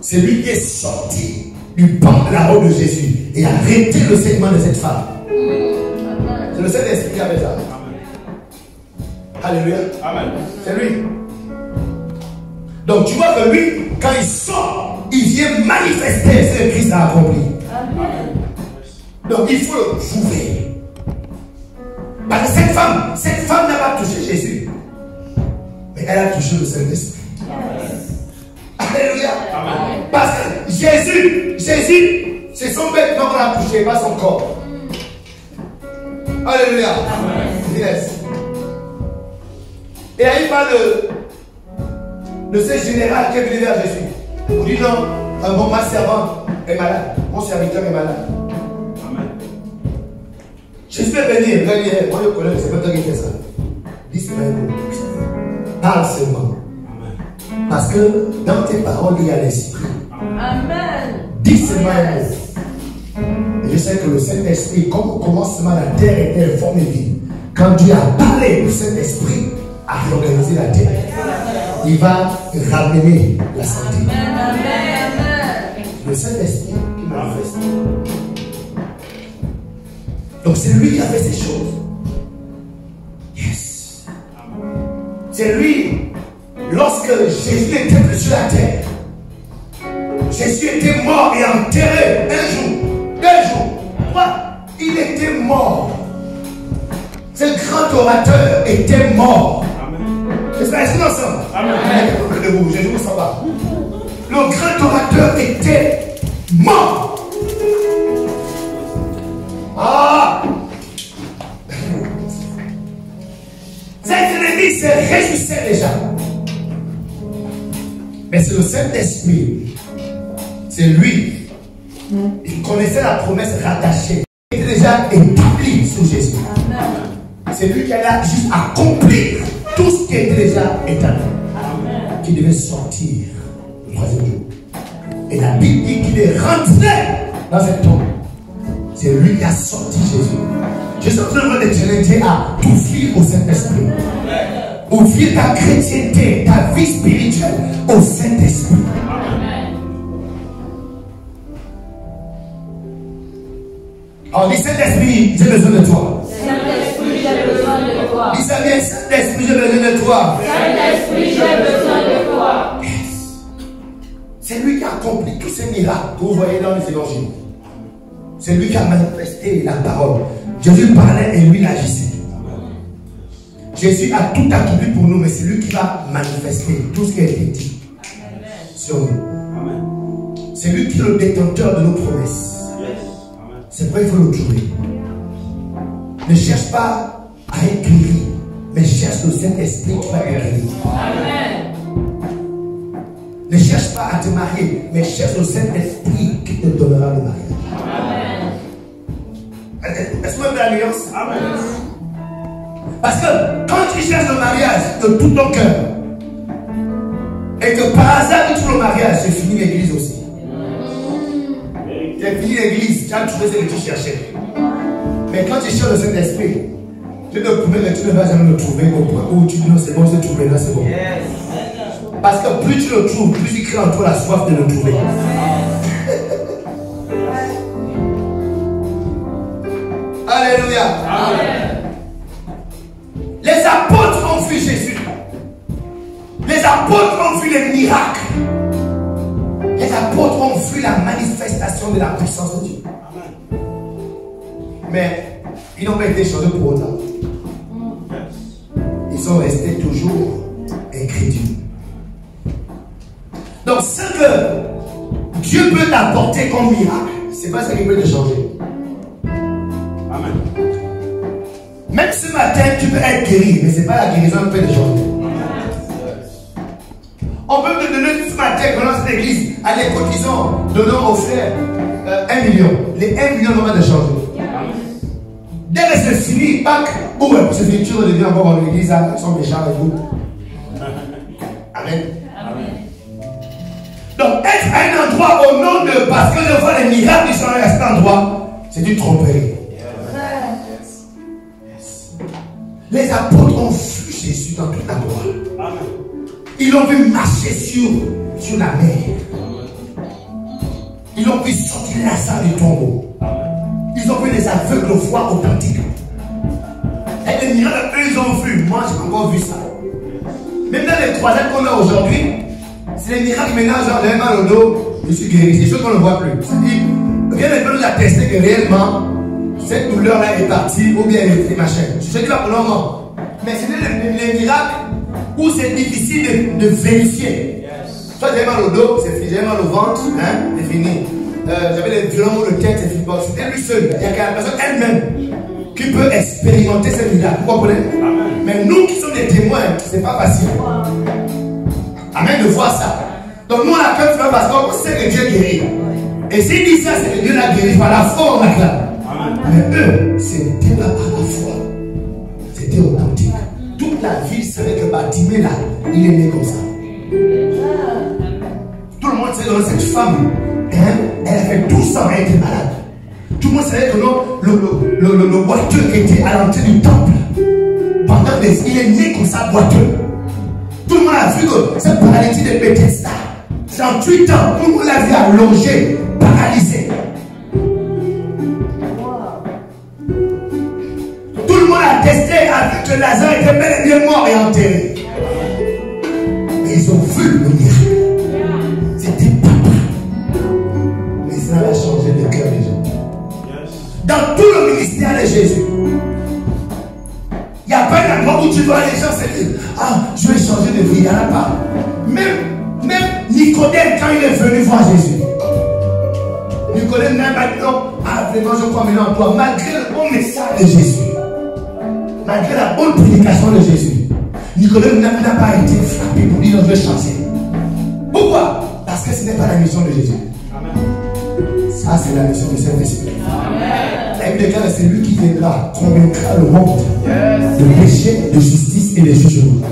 C'est lui qui est sorti du banc de la robe de Jésus et a arrêté le saignement de cette femme. C'est le Saint-Esprit qui a fait ça. Alléluia. Amen. C'est lui. Donc tu vois que lui, quand il sort, il vient manifester ce que Christ a accompli. Amen. Donc il faut le prouver. Parce que cette femme n'a pas touché Jésus. Mais elle a touché le Saint-Esprit. Alléluia. Amen. Parce que Jésus, c'est son vêtement qu'on a touché, pas son corps. Alléluia. Amen. Yes. Et là, il parle de ce général qui est venu vers Jésus. On dit non, ma servante est malade. Mon serviteur est malade. Amen. Jésus est venu, moi je connais, c'est pas toi qui fais ça. Dis c'est pas parle seulement. Amen. Parce que dans tes paroles, il y a l'esprit. Amen. Dis seulement un mot. Et je sais que le Saint-Esprit, comme au commencement, la terre était formée vive. Quand Dieu a parlé, le Saint-Esprit a réorganisé la terre. Il va ramener la santé. Amen. Le Saint-Esprit qui manifeste. Donc c'est lui qui a fait ces choses. Yes. C'est lui. Lorsque Jésus était sur la terre, Jésus était mort et enterré un jour, 2 jours, 3. Il était mort. Ce grand orateur était mort. Est-ce que nous ensemble? Amen. Je ne vous sens pas. Le grand orateur était mort. Ah! Ses ennemis se réjouissaient déjà. Mais c'est le Saint-Esprit. C'est lui. Il connaissait la promesse rattachée. Il était déjà établi sous Jésus. C'est lui qui allait juste accomplir tout ce qui était déjà établi. Qui devait sortir le 3e jour. Et la Bible dit qu'il est rentré dans cette tombe. C'est lui qui a sorti Jésus. Je suis en train de te challenger à t'ouvrir au Saint-Esprit. Ouvrir ta chrétienté, ta vie spirituelle au Saint-Esprit. On dit Saint-Esprit, j'ai besoin de toi. Saint-Esprit, j'ai besoin de toi. Dis ça bien, Saint-Esprit, j'ai besoin de toi. Saint-Esprit, j'ai besoin de toi. Yes. C'est lui qui a accompli tous ces miracles que vous voyez dans les évangiles. C'est lui qui a manifesté la parole. Jésus parlait et lui agissait. Jésus a tout accompli pour nous, mais c'est lui qui va manifester tout ce qui a été dit sur nous. C'est lui qui est le détenteur de nos promesses. C'est pourquoi il faut le trouver. Ne cherche pas à être guéri, mais cherche le Saint-Esprit qui va te guérir. Ne cherche pas à te marier, mais cherche le Saint-Esprit qui te donnera le mariage. Est-ce que vous avez l'alliance? Amen. Parce que quand tu cherches le mariage de tout ton cœur, et que par hasard tu trouves le mariage, c'est fini l'église aussi. Tu as fini l'église, tu as trouvé ce que tu cherchais. Mais quand tu cherches le Saint-Esprit, tu te promets que tu ne vas jamais le trouver au point où tu dis non, c'est bon, je l'ai trouvé là, c'est bon. Parce que plus tu le trouves, plus il crée en toi la soif de le trouver. Alléluia. Amen. Les apôtres ont vu Jésus. Les apôtres ont vu les miracles. Les apôtres ont vu la manifestation de la puissance de Dieu. Amen. Mais ils n'ont pas été changés pour autant. Ils sont restés toujours incrédules. Donc ce que Dieu peut t'apporter comme miracle, c'est pas ça qui peut te changer. Amen. Même ce matin, tu peux être guéri, mais ce n'est pas la guérison qui peut te changer. On peut te donner ce matin, dans cette église, allez, cotisons, donnons aux frères 1 million. Les 1 million vont te changer. Dès que c'est fini, Pâques, c'est fini, tu redeviens encore dans l'église, ils sont méchants et tout. Amen. Amen. Donc, être à un endroit au nom de parce que je vois les miracles qui sont à cet endroit, c'est une tromperie. Les apôtres ont vu Jésus dans tout endroit. Ils l'ont vu marcher sur la mer. Ils l'ont vu sortir Lazare du tombeau. Ils ont vu les aveugles voir authentiques. Et les miracles qu'eux ils ont vu, moi j'ai encore vu ça. Même dans les croisades qu'on a aujourd'hui, c'est les miracles maintenant, genre j'ai mal au dos, je suis guéri. C'est des choses qu'on ne voit plus. C'est-à-dire, rien ne peut nous attester que réellement, cette douleur-là est partie, ou bien elle est machin. Je dis pas pour le moment. Mais c'est les miracles où c'est difficile de vérifier. Soit j'ai mal au dos, c'est fini. J'ai mal au ventre, hein, c'est fini. J'avais des violents maux de tête, c'est fini. Bon, c'était lui seul. Il n'y a qu'à la personne elle-même qui peut expérimenter ces miracles. Vous comprenez? Mais nous qui sommes des témoins, c'est pas facile. Amen de voir ça. Donc nous on a peur parce qu'on sait que Dieu guérit. Et s'il dit ça, c'est que Dieu l'a guéri par la foi, on acclame. Mais eux, c'était pas par la foi. C'était authentique. Toute la ville savait que Bartimée là, il est né comme ça. Tout le monde sait que cette femme, hein, elle avait 12 ans, elle était malade. Tout le monde savait que non, le boiteux était à l'entrée du temple. Pendant il est né comme ça, boiteux. Tout le monde a vu que cette paralysie de Bethesda, 38 ans, tout le monde l'a vu allongé, paralysé. Tout le monde a testé, a vu que Lazare était bel et bien mort et enterré. Mais ils ont vu le miracle. C'était papa. Mais ça a changé le cœur des gens. Dans tout le ministère de Jésus, il n'y a pas un endroit où tu vois les gens se dire, ah, je vais changer de vie. Il n'y en a pas. Même Nicodème, quand il est venu voir Jésus, Nicodème n'a pas dit non, ah, vraiment, je crois maintenant en toi. Malgré le bon message de Jésus, malgré la bonne prédication de Jésus, Nicodème n'a pas été frappé pour dire, je vais changer. Pourquoi? Parce que ce n'est pas la mission de Jésus. Ça, c'est la mission du Saint-Esprit. La Bible déclare, c'est lui qui viendra, convaincra le monde de péché, de justice et de jugement.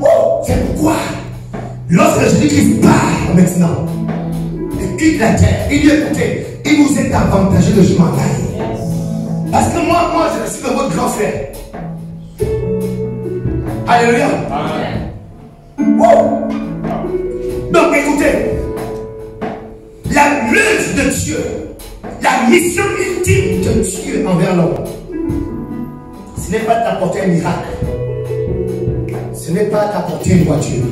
Oh, c'est pourquoi, lorsque Jésus-Christ part maintenant, et quitte la terre, il dit, écoutez, il vous est avantageux de je m'en aille. Parce que moi, je suis votre grand frère. Alléluia. Oh. Donc écoutez, la lutte de Dieu, la mission ultime de Dieu envers l'homme, ce n'est pas d'apporter un miracle, ce n'est pas d'apporter une voiture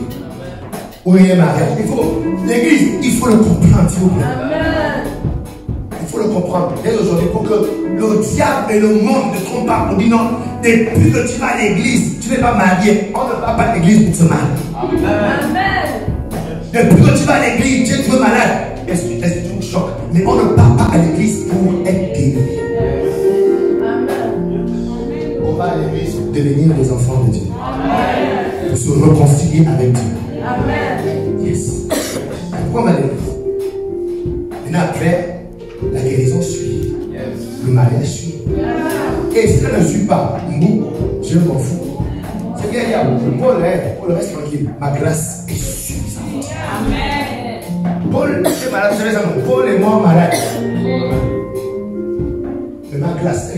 ou un mariage. L'église, il faut le comprendre, s'il vous plaît. Il faut le comprendre. Dès aujourd'hui, pour que le diable et le monde ne trompent pas, on dit non, depuis que tu vas à l'église, tu n'es pas marié. On ne va pas à l'église pour se marier. Amen. Depuis que tu vas à l'église, tu es trop malade. Est-ce que tu me choques? Mais on ne part pas à l'église pour être guéri. On va à l'église pour devenir des enfants de Dieu. Pour se réconcilier avec Dieu. Yes. Pourquoi on va à l'église? Maintenant après, la guérison suit. Le mariage suit. Et si ça ne suit pas, je m'en fous. C'est bien, Paul reste tranquille. Ma grâce est suffisante. Amen. Paul est malade, vous savez ça, Paul est mort malade. Mais ma grâce,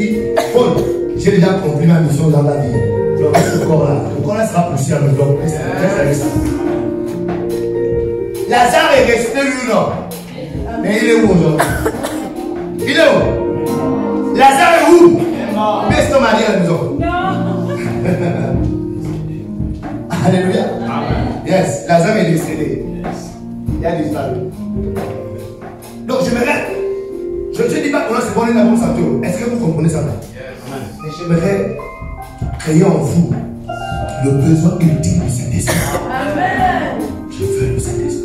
Paul, j'ai déjà compris ma mission dans la vie. Donc, ce corps-là sera poussé à me bloquer. Lazare est resté lui, non. Mais il est où aujourd'hui? Il est où? Lazare est où? Baisse ton mari à la maison. Alléluia. Yes, Lazare est décédé. Il a disparu. Donc je ne dis pas que c'est bon, on est dans mon santé. Est-ce que vous comprenez ça? Mais j'aimerais créer en vous le besoin ultime du Saint-Esprit. Amen. Je veux le Saint-Esprit.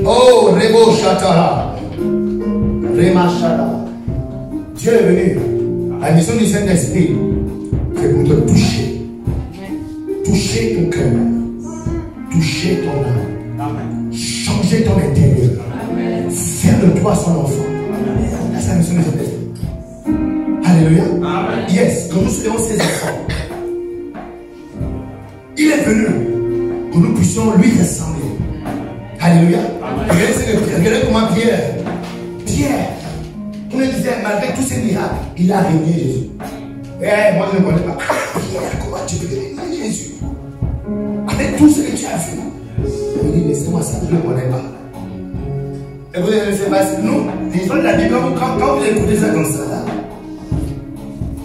Oh, Rebo Shatara. Remachara. Dieu est venu. La mission du Saint-Esprit, c'est pour te toucher. Toucher ton cœur. Toucher ton âme. Changer ton intérieur. Faire de toi son enfant. C'est la mission du Saint-Esprit. Alléluia. Amen. Yes, que nous soyons ses enfants. Il est venu que nous puissions lui ressembler. Alléluia. Regardez comment Pierre, on nous disait, malgré tous ces miracles, il a régné Jésus. Eh, moi je ne connais pas. Pierre, comment tu peux régner Jésus? Avec tout ce que tu as vu. Il me dit, laissez-moi ça, je ne le connais pas. Et vous allez faire passer. Nous, les gens de la Bible, quand vous écoutez ça comme ça, là,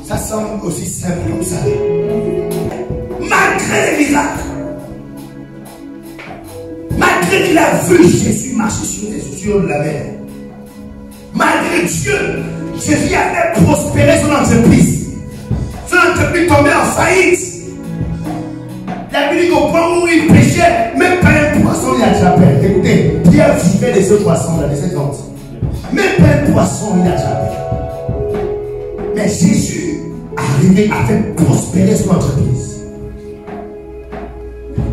ça semble aussi simple comme ça. Malgré les miracles, malgré qu'il a vu Jésus marcher sur la mer, malgré Dieu, Jésus a fait prospérer son entreprise. Son entreprise tombait en faillite. La Bible dit qu'au point où il pêchait, même pas un poisson il attrapait. Écoutez, Pierre vivait de ce poisson là, de cette vente. Même pas un poisson il attrapait. Mais Jésus arrivé à faire prospérer son entreprise.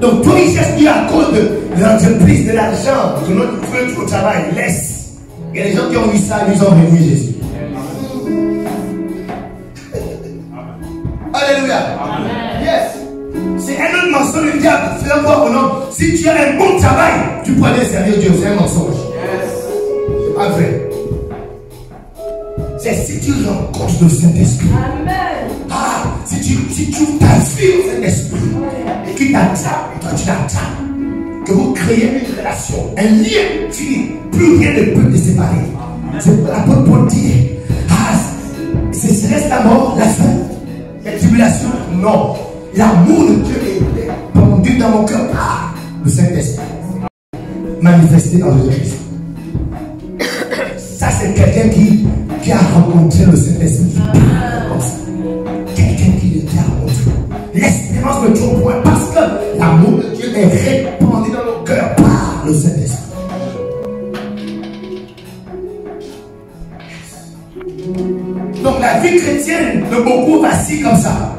Donc toi il cherche Dieu à cause de l'entreprise, de l'argent, de notre travail, laisse. Il y a des gens qui ont vu ça, ils ont régné Jésus. Alléluia. Amen. Yes. C'est un autre mensonge du diable. Fais-le voir au nom. Si tu as un bon travail, tu peux aller servir Dieu. C'est un mensonge. C'est pas vrai. C'est si tu rencontres le Saint-Esprit. Amen. Ah, si tu t'affirmes au Saint-Esprit et qu'il t'attrape et toi tu l'attrapes, que vous créez une relation, un lien fini, plus rien ne peut te séparer. C'est l'apôtre Paul dit, ah, c'est reste la mort, la fin, la tribulation. Non. L'amour de Dieu est pendu dans mon cœur par le Saint-Esprit manifesté dans le Christ. Ça, c'est quelqu'un qui a rencontré le Saint-Esprit. Quelqu'un qui l'a rencontré. L'espérance de Dieu au point, parce que l'amour de Dieu est répandu dans nos cœurs par le Saint-Esprit. Donc, la vie chrétienne de beaucoup vacille comme ça.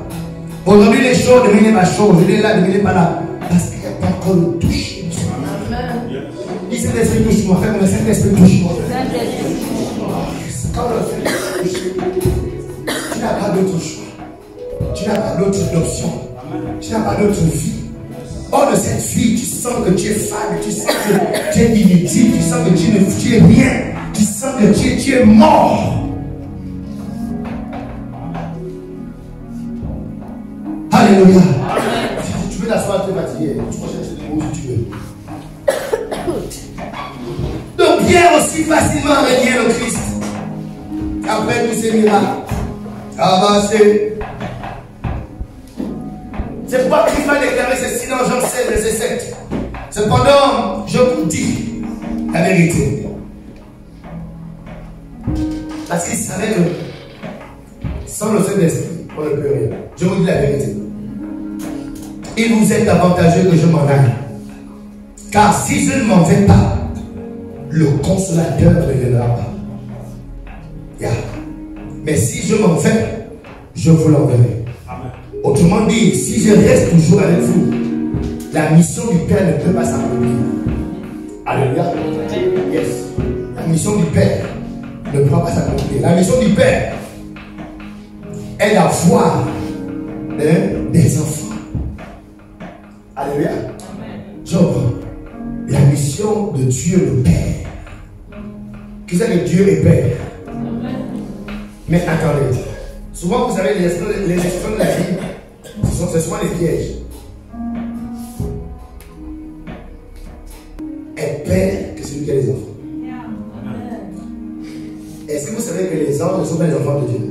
Aujourd'hui, les choses, demain, il n'est pas chaud. Je l'ai là, demain, il n'est pas là. Parce qu'il n'y a pas encore le toucher. Dis Saint-Esprit, touche-moi. Fais mon Saint-Esprit, touche-moi. Quand le Saint-Esprit touche, tu n'as pas d'autre choix. Tu n'as pas d'autre option. Tu n'as pas d'autre vie. Hors de cette vie, tu sens que tu es faible. Tu sens que tu es inutile. Tu sens que tu es rien. Tu sens que tu es mort. Alléluia. Si tu veux t'asseoir, tu es fatigué. Tu peux chercher des mots si tu veux. Donc Pierre aussi facilement régné le Christ. Après tous ces miracles, avancé. C'est pourquoi Christ va déclarer ceci dans Jean 16, verset 7. Cependant, je vous dis la vérité. Parce qu'il savait que sans le Saint-Esprit, on ne peut rien. Je vous dis la vérité. Il vous est avantageux que je m'en aille. Car si je ne m'en vais pas, le consolateur ne viendra pas. Yeah. Mais si je m'en vais, je vous l'enverrai. Autrement dit, si je reste toujours avec vous, la mission du Père ne peut pas s'accomplir. Alléluia. Yes. La mission du Père ne peut pas s'accomplir. La mission du Père est d'avoir des enfants. Alléluia. Job, la mission de Dieu le Père. Qui sait que Dieu est Père? Mais attendez, souvent vous savez les expressions de la vie, ce sont les pièges. Est Père que celui qui a les enfants. Est-ce que vous savez que les anges ne sont pas les enfants de Dieu?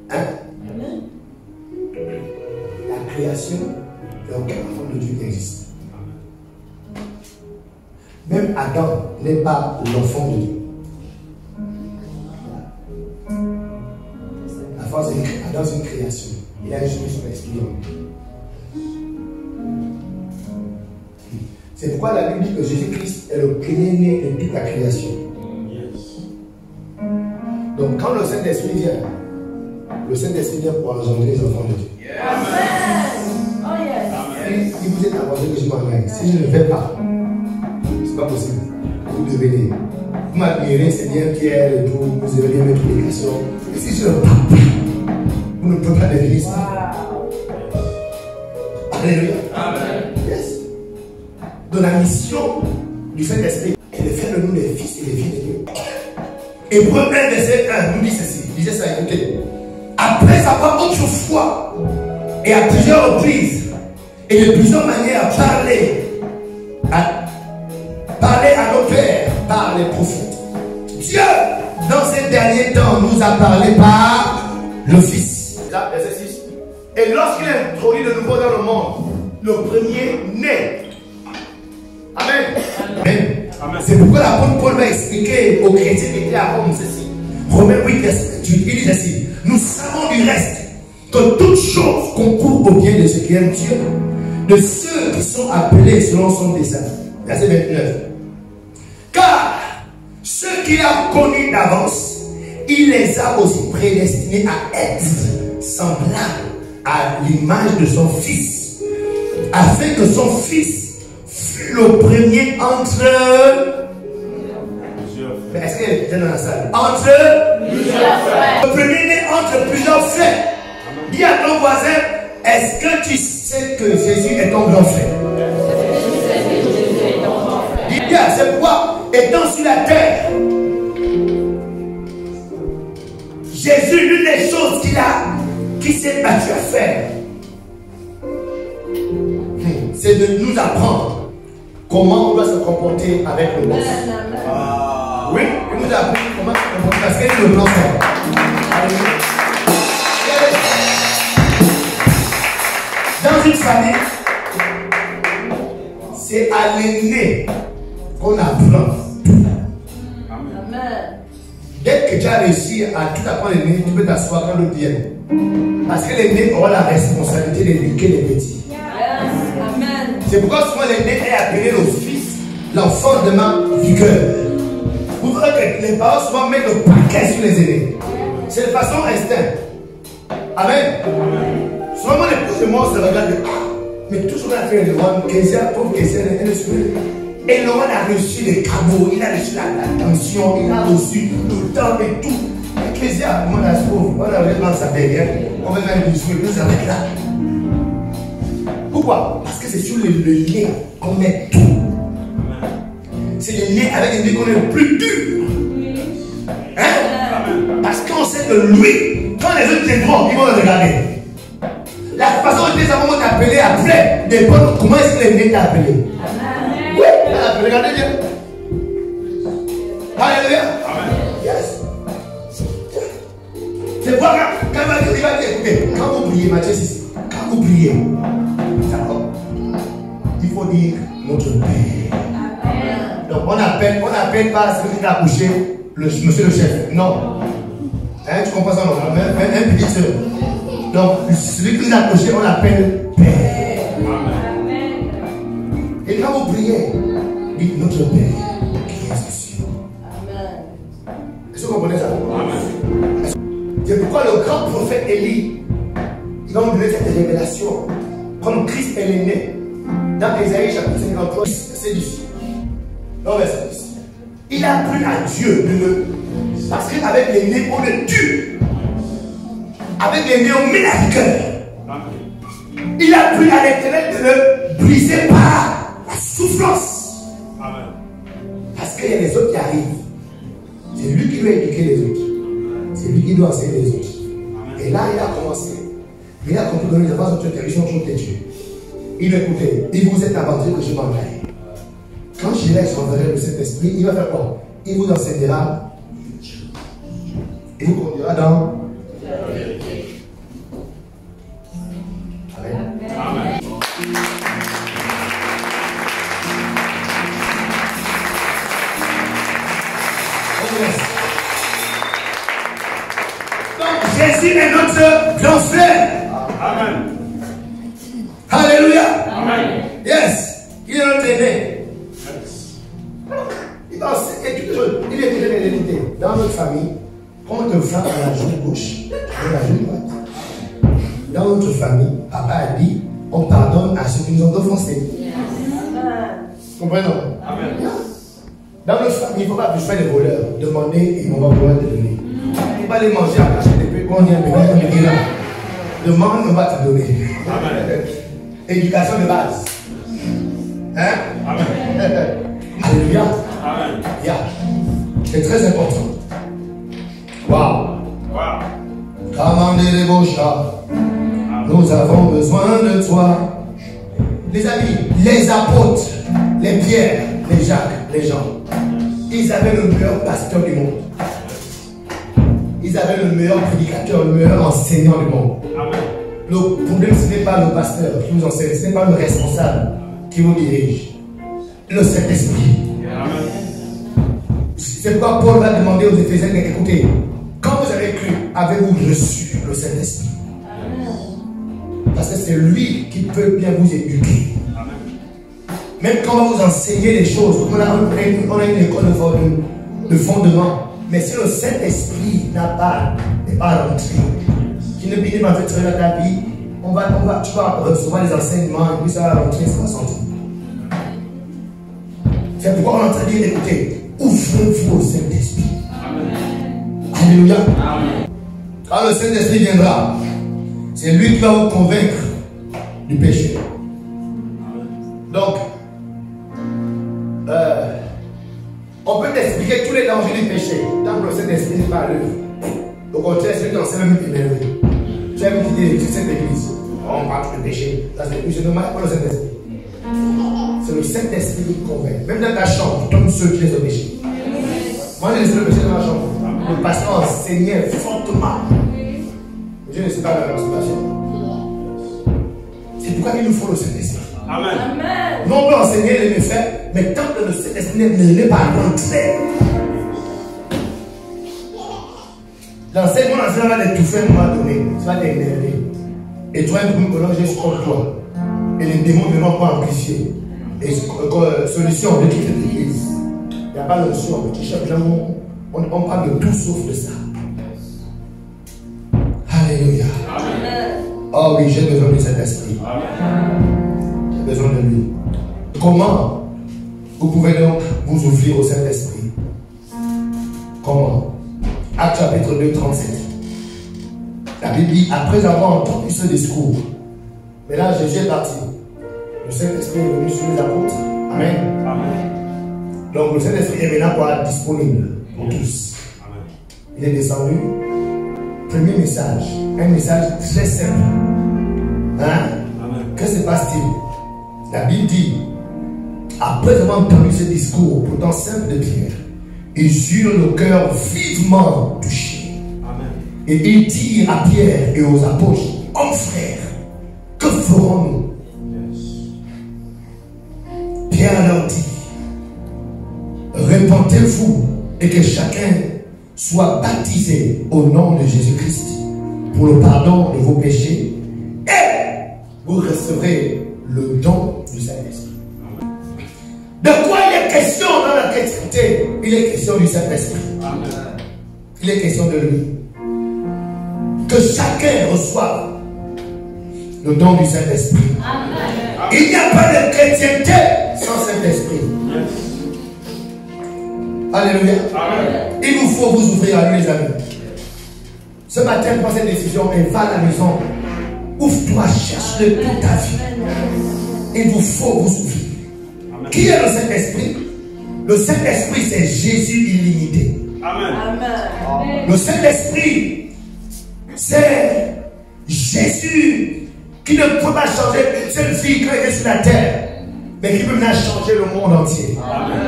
Hein? La création, aucun enfant de Dieu n'existe. Même Adam n'est pas l'enfant de Dieu. La force Adam, c'est une création. Il a juste son esprit. C'est pourquoi la Bible dit que Jésus-Christ est le premier-né de toute la création. Donc quand le Saint-Esprit vient, le Saint-Esprit vient pour engendrer les enfants de Dieu. Amen. Oh yes. Il vous est avantageux que je m'en aille. Si je ne vais pas, c'est pas possible. Vous devenez. vous m'admirez, c'est bien Pierre et tout, vous aimez bien mes prédications. Mais si je le papa, vous ne pouvez pas devenir ça. Alléluia. Amen. Yes. Donc la mission du Saint-Esprit est de faire de nous les fils et les filles de Dieu. Hébreux 1, verset 1 nous dit ceci. Disait ça, écoutez. Après avoir autrefois et à plusieurs reprises et de plusieurs manières parler à nos pères par les prophètes, Dieu, dans ces derniers temps, nous a parlé par le Fils. Là, verset 6. Et lorsqu'il est introduit de nouveau dans le monde, le premier né. Amen. Amen. Amen. C'est pourquoi l'apôtre Paul va expliquer aux chrétiens qui étaient à Rome ceci. Romains 8, verset 28, il dit ceci. Nous savons du reste que toute chose concourt au bien de ceux qui aiment Dieu, de ceux qui sont appelés selon son dessein. Verset 29. Car ceux qu'il a connus d'avance, il les a aussi prédestinés à être semblables à l'image de son Fils, afin que son Fils fût le premier entre... Est-ce qu'il y a des gens dans la salle? Entre plusieurs frères. Le premier né entre plusieurs frères. Dis à ton voisin, est-ce que tu sais que Jésus est ton grand frère? Dis bien, c'est pourquoi, étant sur la terre, Jésus, l'une des choses qui s'est battu à faire, c'est de nous apprendre comment on doit se comporter avec le boss. Oui, il nous a appris comment se comporter parce qu'il est le grand frère. Dans une famille, c'est à l'aîné qu'on apprend tout. Amen. Dès que tu as réussi à tout apprendre l'aîné, tu peux t'asseoir quand l'autre vient. Parce que l'aîné aura la responsabilité d'éduquer les petits. Amen. C'est pourquoi souvent l'aîné est appelé le fils, l'enfant de ma vigueur. Vous verrez que les parents souvent mettent le paquet sur les aînés. C'est de façon instinct. Amen. Souvent les pouces de moi se regardent. Mais toujours la fait le roi, Kézia, pauvre Kézia, elle est sur lui. Et le roi a reçu les cadeaux, il a reçu l'attention, il a reçu le temps et tout. Et Kézia, comment la pauvre, on a vraiment sa derrière, on va même lui souhaiter plus avec là. Pourquoi? Parce que c'est sur le lien qu'on met tout. C'est le lien avec les liens qu'on est le plus dur. Hein? Parce qu'on sait que lui, quand les autres viendront, ils vont le regarder. La façon dont les enfants vont t'appeler après dépend comment est-ce que les nés t'ont appelé. Oui, regardez bien. Alléluia. Yes. C'est pourquoi quand il va dire, écoutez, quand vous priez, Matthieu 6, quand vous priez, il faut dire notre Père. Donc on n'appelle pas celui qui a accouché monsieur le chef. Non. Hein, tu comprends ça, non? Un petit soeur. Donc, celui qui nous a accouché, on l'appelle Père. Amen. Et quand vous priez, dites notre Père qui est aux cieux. Amen. Est-ce que vous comprenez ça? Amen. C'est pourquoi le grand prophète Élie, il va nous donner cette révélation. Comme Christ est né, dans Ésaïe chapitre 53, verset 10. Non, verset 10. Il a plu à Dieu de le. Parce qu'avec les nez, on le tue. Avec les nez, on met la vigueur. Il a plu à l'Éternel de le briser par la souffrance. Amen. Parce qu'il y a les autres qui arrivent. C'est lui qui doit éduquer les autres. C'est lui qui doit enseigner les autres. Amen. Et là, il a commencé. Il a compris que les enfants sont terribles, sont têtus. Il écoutait. Il vous êtes aventuré que je m'en aille. Quand j'irai, j'enverrai le Saint-Esprit, il va faire quoi? Il vous enseignera. Il vous conduira dans la vérité. Amen. Amen. Donc Jésus est notre grand frère. Amen. Alléluia. Amen. Yes. Il est notre aîné. Il est déjà l'hérédité. Dans notre famille, quand on te frappe à la joue gauche, à la joue droite. Dans notre famille, papa a dit, on pardonne à ceux qui nous ont offensés. Comprenons? Amen. Dans notre famille, il ne faut pas que je fasse des voleurs. Demandez et on va pouvoir te donner. Il ne faut pas les manger à cacher des peu. On vient de là. Demande, on va te donner. Amen. Éducation de base. Hein? Amen. Alléluia. Amen. Yeah. C'est très important. Waouh. Commandez les beaux chats. Nous avons besoin de toi. Les amis, les apôtres, les Pierre, les Jacques, les Jean, ils avaient le meilleur pasteur du monde. Ils avaient le meilleur prédicateur, le meilleur enseignant du monde. Amen. Le problème, ce n'est pas le pasteur qui vous enseigne, ce n'est pas le responsable qui vous dirige. Le Saint-Esprit. C'est pourquoi Paul va demander aux Éphésiens, écoutez, quand vous avez cru, avez-vous reçu le Saint-Esprit? Parce que c'est lui qui peut bien vous éduquer. Même quand on va vous enseigner les choses, on a une école de fondement. Mais si le Saint-Esprit n'est pas rentré, qui ne finit pas de faire ta vie, tu vas recevoir les enseignements et puis ça va rentrer, ça va sortir. C'est pourquoi on est en train de dire, écoutez, ouvrez-vous au Saint-Esprit. Alléluia. Quand le Saint-Esprit viendra, c'est lui qui va vous convaincre du péché. Donc, on peut t'expliquer tous les dangers du péché tant que le Saint-Esprit n'est pas à l'œuvre. Au contraire, c'est lui qui enseigne même énervé. Tu as même quitté cette église. On parle du péché. Je ne marque pas le Saint-Esprit. C'est le Saint-Esprit qui te convainc. Même dans ta chambre, tu tombes seul, tu laisses le péché. Moi, j'ai laissé le péché dans ma chambre. Le pasteur enseignait fortement. Je ne sais pas la situation. C'est pourquoi il nous faut le Saint-Esprit. Amen. Non, on peut enseigner les méfaits, mais tant que le Saint-Esprit n'est pas rentré, l'enseignement va t'étouffer à un moment donné, ça va t'énerver. Et toi, un peu collant, j'ai contre toi. Et les démons ne vont pas amplifier. Et solution, de quitter l'église. Il n'y a pas de solution. On parle de tout sauf de ça. Alléluia. Amen. Oh oui, j'ai besoin de cet esprit. J'ai besoin de lui. Comment vous pouvez donc vous ouvrir au Saint-Esprit? Comment? Acte chapitre 2, 37. La Bible dit, après avoir entendu ce discours, mais là Jésus est parti. Le Saint-Esprit est venu sur les apôtres. Amen. Amen. Donc le Saint-Esprit est maintenant disponible pour tous. Amen. Il est descendu. Premier message, un message très simple. Hein? Que se passe-t-il? La Bible dit, après avoir entendu ce discours, pourtant simple de Pierre, ils eurent le cœur vivement touché. Amen. Et ils dirent à Pierre et aux apôtres, hommes frères, que ferons-nous? Pierre leur dit, répentez-vous et que chacun soit baptisé au nom de Jésus-Christ pour le pardon de vos péchés et vous recevrez le don du Saint-Esprit. De quoi il est question dans la chrétienté? Il est question du Saint-Esprit. Il est question de lui. Que chacun reçoive le don du Saint-Esprit. Il n'y a pas de chrétienté sans Saint-Esprit. Alléluia. Amen. Il nous faut vous ouvrir à lui, les amis. Ce matin, prends cette décision et va à la maison. Ouvre-toi, cherche-le toute ta vie. Il vous faut vous ouvrir. Amen. Qui est le Saint-Esprit? Le Saint-Esprit, c'est Jésus illimité. Amen. Amen. Le Saint-Esprit, c'est Jésus qui ne peut pas changer une seule vie quand il est sur la terre, mais qui peut maintenant changer le monde entier. Amen.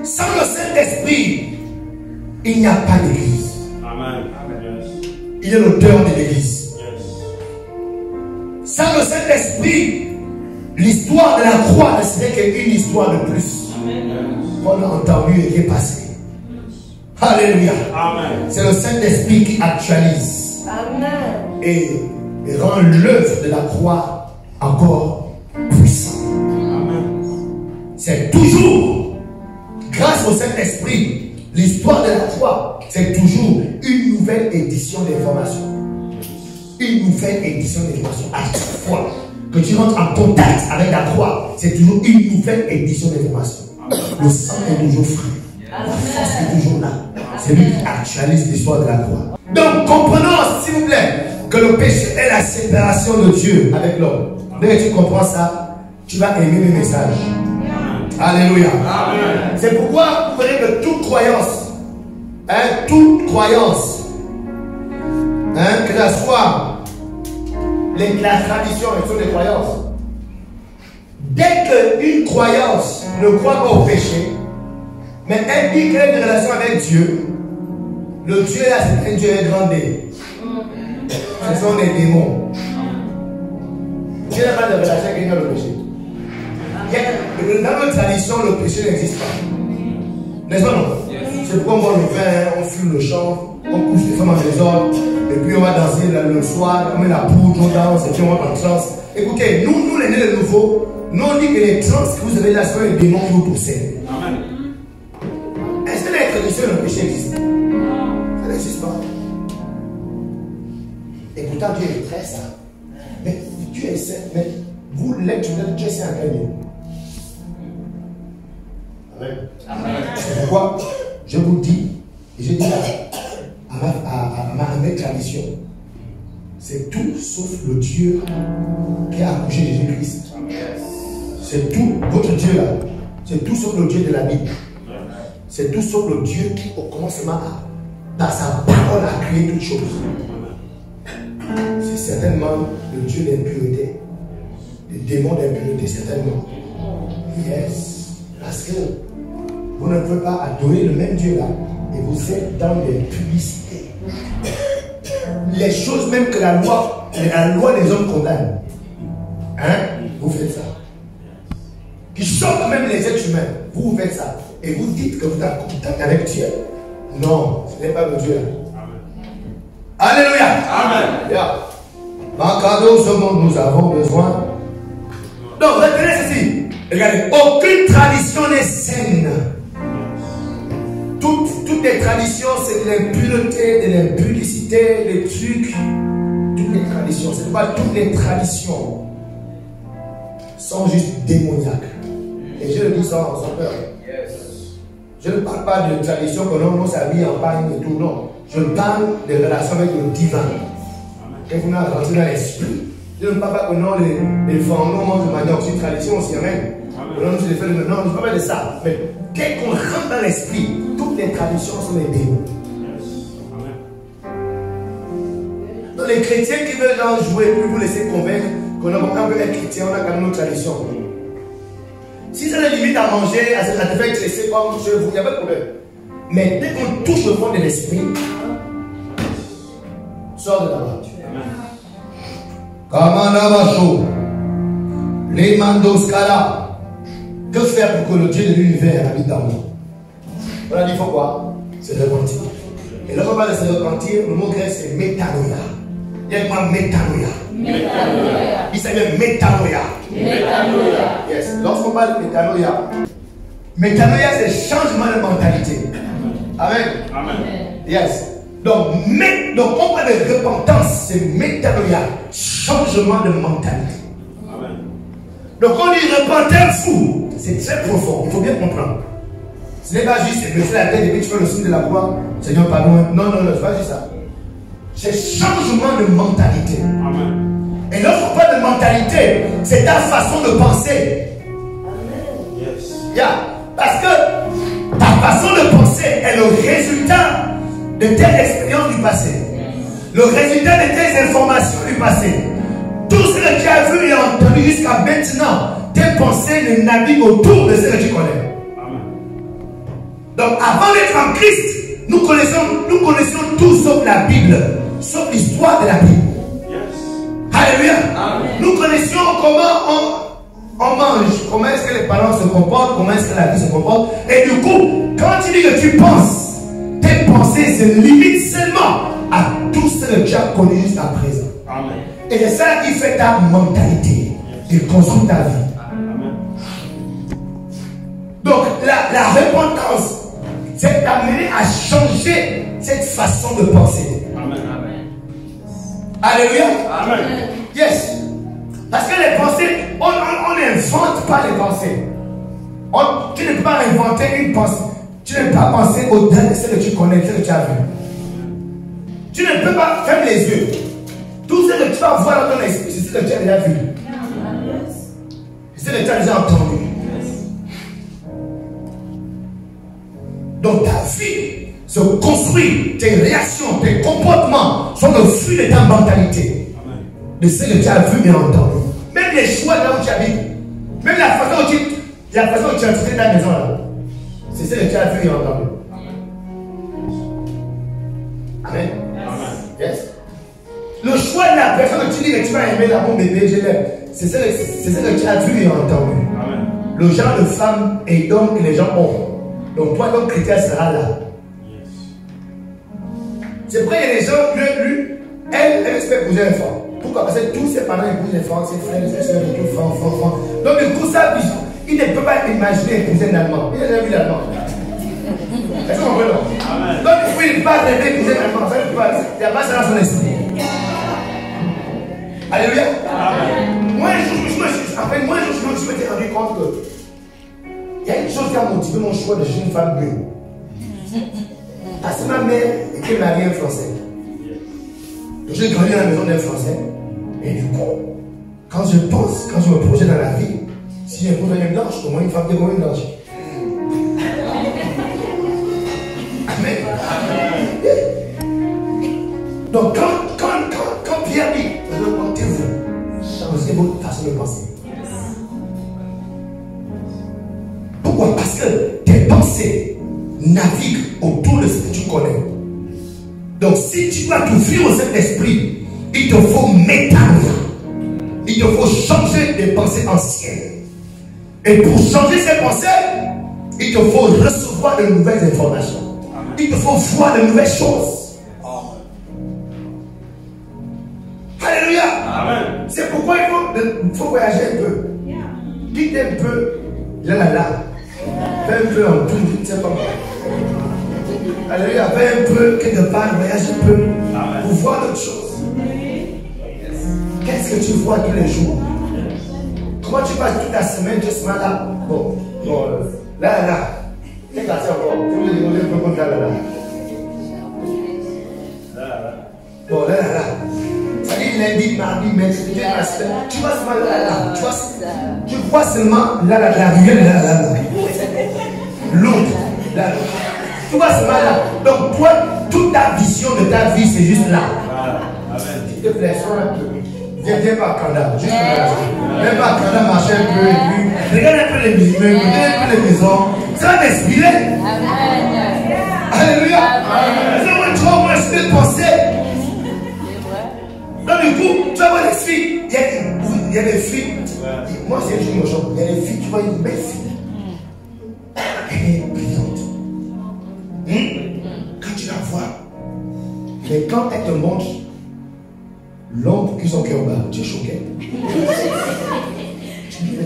Sans le Saint-Esprit, il n'y a pas d'église. Amen. Il est l'auteur de l'église. Sans le Saint-Esprit, l'histoire de la croix ne serait qu'une histoire de plus. On a entendu et qui est passé. Alléluia. C'est le Saint-Esprit qui actualise. Amen. Et rend l'œuvre de la croix encore puissante. C'est toujours grâce au Saint-Esprit, l'histoire de la croix, c'est toujours une nouvelle édition d'information. Une nouvelle édition d'information. À chaque fois, que tu rentres en contact avec la croix, c'est toujours une nouvelle édition d'information. Le sang est toujours frais. La force est toujours là. C'est lui qui actualise l'histoire de la croix. Donc, comprenons, s'il vous plaît, que le péché est la séparation de Dieu avec l'homme. Dès que tu comprends ça, tu vas aimer mes messages. Alléluia. Amen. C'est pourquoi vous verrez que toute croyance, que ce soit la tradition et toutes les croyances, dès qu'une croyance ne croit pas au péché, mais elle dit qu'elle a une relation avec Dieu, le Dieu là, c'est un Dieu grandé. Ce sont des démons. Dieu n'a pas de relation avec le péché. Dans notre tradition, le péché n'existe pas. N'est-ce pas non? C'est pourquoi on boit le vin, on fume le champ, on couche les femmes en désordre, et puis on va danser le soir, on met la poudre, on danse, et puis on va en transe. Écoutez, nous les nés de nouveau, nous on dit que les trans que vous avez là, ce sont les démons qui vous possèdent. Est-ce que la tradition le péché existe? Ça n'existe pas. Et pourtant Dieu est très saint. Mais Dieu est saint, mais vous l'êtes, Dieu est saint à quel niveau? Amen. C'est pourquoi je vous dis, et je dis à ma tradition, c'est tout sauf le Dieu qui a accouché Jésus-Christ. C'est tout, votre Dieu là, c'est tout sauf le Dieu de la Bible. C'est tout sauf le Dieu qui, au commencement, par sa parole, a créé toutes choses. C'est certainement le Dieu d'impureté, le démon d'impureté, certainement. Yes. Parce que vous ne pouvez pas adorer le même Dieu là et vous êtes dans les publicités. Les choses même que la loi des hommes condamne. Hein? Vous faites ça. Qui choquent même les êtres humains. Vous faites ça. Et vous dites que vous êtes en contact avec Dieu. Non, ce n'est pas le Dieu là. Alléluia. Amen. Yeah. Dans cadeau, ce monde, nous avons besoin. Donc, retenez ceci. Regardez, aucune tradition n'est saine. Toutes les traditions, c'est de l'impureté, de l'impudicité, des trucs. Toutes les traditions, c'est pas toutes les traditions sont juste démoniaques. Et je le dis sans peur. Je ne parle pas de tradition que l'on s'habille en pagne et tout, non. Je parle des relations avec le divin. Quand vous rentrez dans l'esprit. Je ne parle pas que non, les fantômes mangent de manière aussi tradition aussi, amen. Non, je ne parle pas de ça. Mais dès qu'on rentre dans l'esprit, toutes les traditions sont des démons. Donc les chrétiens qui veulent jouer, puis vous laisser convaincre qu'on n'a pas être chrétien, on a quand même nos traditions. Si ça les limite à manger, à te faire cresser comme chez vous, il n'y a pas de problème. Mais dès qu'on touche le fond de l'esprit, sort de la voiture. Kamanabacho, les mandoskala. Que faire pour que le Dieu de l'univers habite dans nous? On a dit, il faut quoi? Se repentir. Et lorsqu'on parle de se repentir, le mot grec c'est métanoïa. Il y a quoi métanoïa? Métanoïa. Il s'appelle métanoïa. Métanoïa. Yes. Lorsqu'on parle de métanoïa c'est changement de mentalité. Amen. Amen. Yes. Donc on parle de repentance, c'est métanoïa, changement de mentalité. Amen. Donc on dit repentez-vous. C'est très profond, il faut bien comprendre. Ce n'est pas juste baisser la tête et puis tu fais le signe de la croix, Seigneur pardon. Non, c'est pas juste ça. C'est changement de mentalité. Amen. Et lorsqu'on parle de mentalité, c'est ta façon de penser. Amen. Yes. Yeah. Parce que ta façon de penser est le résultat de tes expériences du passé. Le résultat de tes informations du passé. Tout ce que tu as vu et entendu jusqu'à maintenant, tes pensées ne naviguent autour de ce que tu connais. Amen. Donc avant d'être en Christ, nous connaissons tout sauf la Bible, sauf l'histoire de la Bible. Yes. Alléluia. Amen. Nous connaissions comment on mange, comment est-ce que les parents se comportent, comment est-ce que la vie se comporte. Et du coup, quand tu dis que tu penses, tes pensées se limitent seulement à tout ce que tu as connu jusqu'à présent. Amen. Et c'est ça qui fait ta mentalité. Il construit ta vie. Amen. Donc la repentance, c'est d'amener à changer cette façon de penser. Amen. Alléluia. Amen. Yes. Parce que les pensées, on n'invente pas les pensées. Tu ne peux pas inventer une pensée. Tu ne peux pas penser au-delà de ce que tu connais, ce que tu as vu. Tu ne peux pas fermer les yeux. Tout ce que tu vas voir dans ton esprit, c'est ce que tu as déjà vu. C'est ce que tu as déjà entendu. Donc ta vie se construit, tes réactions, tes comportements sont le fruit de ta mentalité. De ce que tu as vu et entendu. Même les choix là où tu habites, même la façon où tu as traité ta maison là, c'est ce que tu as vu et entendu. Amen. Yes. Le choix de la personne que tu dis que tu vas aimer la mon bébé, je l'aime. C'est ce que tu as vu et entendu. Amen. Le genre de femme et d'homme que les gens ont. Donc toi, ton critère sera là. Yes. C'est vrai, il y a des gens, lui, elle espère épouser un enfant. Pourquoi? Parce que tous ses parents épousent les enfants, ses frères, ses soeurs, tout enfants. Donc du coup, ça, il ne peut pas imaginer épouser un Allemand. Il a jamais vu l'Allemand. Est-ce qu'on comprend? Donc du coup, il ne peut pas rêver épouser un Allemand. Il n'y a pas ça dans son esprit. Alléluia. Moi, je me suis rendu compte que il y a une chose qui a motivé mon choix de jeune femme bleue. Parce que ma mère était mariée à un Français. Donc j'ai grandi dans la maison d'un Français. Et du coup, quand je me projette dans la vie, si j'épouse une blanche, comment une femme de une blanche? Amen. Donc quand Pierre dit, remontez-vous, changez votre façon de penser. Pourquoi? Parce que tes pensées naviguent autour de ce que tu connais. Donc si tu dois t'ouvrir au Saint-Esprit, il te faut métamorphoser. Il te faut changer des pensées anciennes. Et pour changer ces pensées, il te faut recevoir de nouvelles informations. Il te faut voir de nouvelles choses. Alléluia. C'est pourquoi il faut voyager un peu. Quitter un peu là. Fais un peu en tout, je ne sais pas. Alléluia, fais un peu quelque part, voyage un peu pour voir d'autres choses. Qu'est-ce que tu vois tous les jours? Comment tu passes toute la semaine, tu seras là? Bon, là. Qu'est-ce que tu as encore? Tu veux demander un peu comme là. Bon, là. Ça dit lundi, mardi, mercredi, tu vois seulement là. Tu vois seulement là, la ruelle, là. L'autre, là. Tu vois seulement là. Donc, toi, toute ta vision de ta vie, c'est juste là. S'il te plaît, sois un peu. Viens pas à Canada, juste là. Viens pas à Canada, marcher un peu et puis regarde un peu les maisons, regarde un peu les maisons. Ça va t'inspirer. Alléluia. C'est trop moins de penser. Donc du coup, tu vas voir les filles. Il y a des filles. Moi, c'est une chose. Il y a des filles, tu vois une belle fille. Elle est brillante. Quand tu la vois, mais quand elle te montre l'ombre qui sont cœur bas, tu es choqué. Tu dis, mais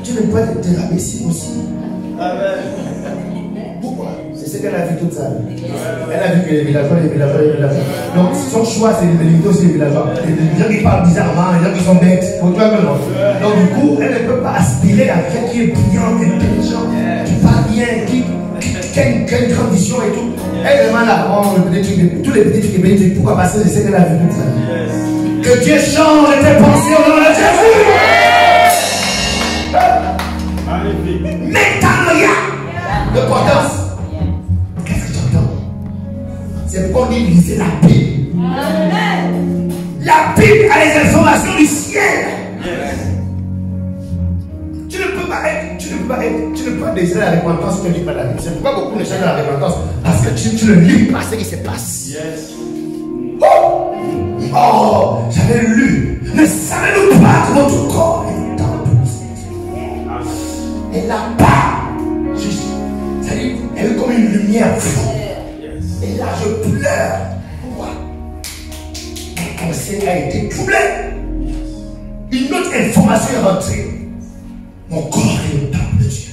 tu ne peux pas te déraper si possible. Pourquoi? C'est ce qu'elle a vu toute sa vie. Elle a vu que les villageois. Donc son choix, c'est de limiter aussi les villageois. Les gens qui parlent bizarrement, les gens qui sont bêtes. Donc du coup, elle ne peut pas aspirer à quelqu'un qui est brillant, intelligent, qui parle bien, qui a une grande vision et tout. Elle demande à tous les petits trucs et petits trucs. Pourquoi? Parce que c'est ce qu'elle a vu toute sa vie. Que Dieu change tes pensées au nom de Jésus. Métanoïa de potence. Qu'est-ce que tu entends? C'est pourquoi on dit lisez la Bible. La Bible a les informations du ciel. Tu ne peux pas désirer la repentance si tu ne lis pas la Bible. C'est pourquoi beaucoup ne cherchent la repentance. Parce que tu ne lis pas ce qui se passe. Oh, j'avais lu. Ne savez-nous pas que votre corps est dans le et la part, c'est-à-dire, elle est comme une lumière. Et là, je pleure. Pourquoi? Mon conseil a été troublé. Une autre information est rentrée. Mon corps est le temple de Dieu.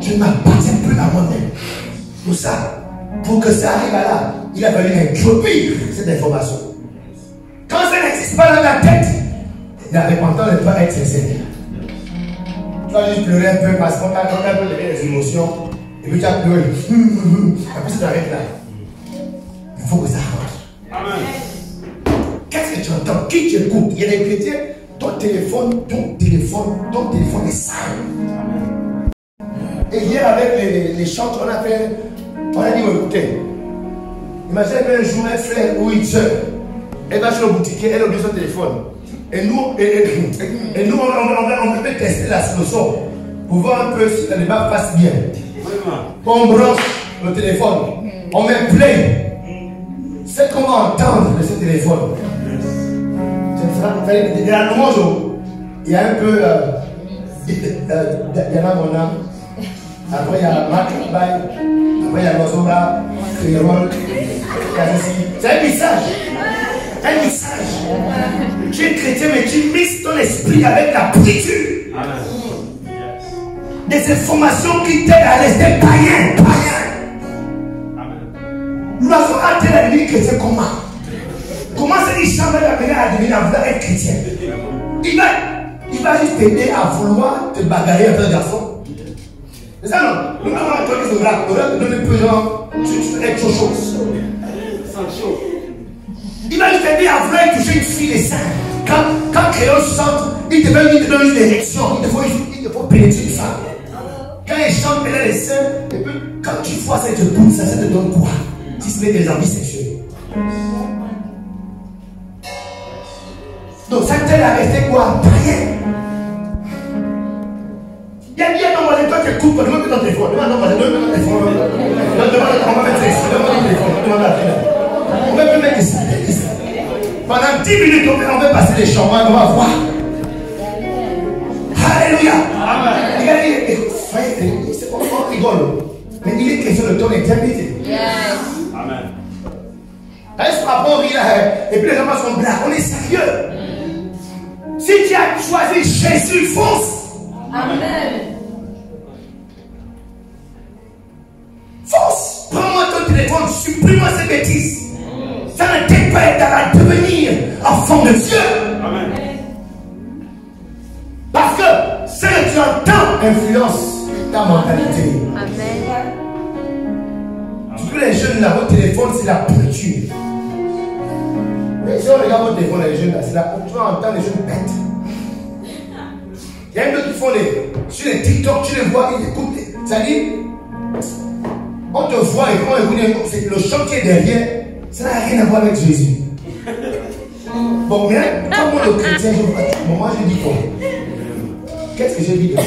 Je ne m'appartiens plus à moi-même. Pour que ça arrive à là, il a fallu introduire cette information. Quand ça n'existe n'est-ce pas dans ta tête? La repentance ne peut pas être sincère. Tu vas juste pleurer un peu parce qu'on t'a un peu les émotions. Et puis tu as pleuré. Et puis ça t'arrête là. Il faut que ça rentre. Amen. Qu'est-ce que tu entends? Qui t'écoute? Il y a des chrétiens. Ton téléphone est sale. Et hier avec les chants, on a dit, écoutez, imaginez qu'un jour un frère ou une soeur, elle va chez le boutiquier, elle oublie son téléphone. Et nous, on peut tester la solution pour voir un peu si le débat passe bien. On branche le téléphone, on met play. C'est qu'on va entendre de ce téléphone. Il y a un moment, il y a un peu Diana Mona, après il y a Marc Bay, après il y a Lozora, Créole, c'est un message. Un message. Tu es chrétien, mais tu mixes ton esprit avec la pourriture. Des informations qui t'aident à rester païen. Nous avons hâte à devenir chrétien comment? Comment c'est qu'il chante à devenir être chrétien? Il va juste t'aider à vouloir te bagarrer avec un garçon. C'est ça non? Nous avons entendu ce rap. Le rap donne un peu genre, tu fais quelque chose. Il va juste t'aider à vouloir toucher une fille des seins. Quand Créole chante, il te donne une érection. Il te faut pénétrer une femme. Quand il chante, elle a les seins. Et puis, quand tu vois cette boule, ça te donne quoi? Si ce n'est des envies sexuelles. Donc ça t'aide à rester quoi? Païen. Il y a bien non, toi tu écoutes, demande ton téléphone. Demande ton téléphone. On va mettre ça. Demande ton téléphone. Demande la fille. On va mettre ça. Pendant 10 minutes, on va passer les chants, on va voir. Alléluia. Amen. On rigole. Mais il est question de ton éternité. Amen. Est-ce rapport il a et puis les gens sont blagues, on est sérieux. Si tu as choisi Jésus, fonce. Amen. Fonce. Prends-moi ton téléphone, supprime-moi ces bêtises. Ça ne t'aide pas à devenir enfant de Dieu. Amen. Parce que ce que tu entends influence ta mentalité. Amen. Tous les jeunes là, votre téléphone, c'est la pourriture. Mais si on regarde votre téléphone, les jeunes là, c'est la pourriture. Tu vas entendre les jeunes bêtes. Il y a d'autres qui font sur les TikTok, tu les vois, ils écoutent. C'est-à-dire, on te voit et on écoute, c'est le chant qui est derrière, ça n'a rien à voir avec Jésus. Bon, mais comme moi le chrétien, moi je dis quoi? Qu'est-ce que j'ai dit de faire?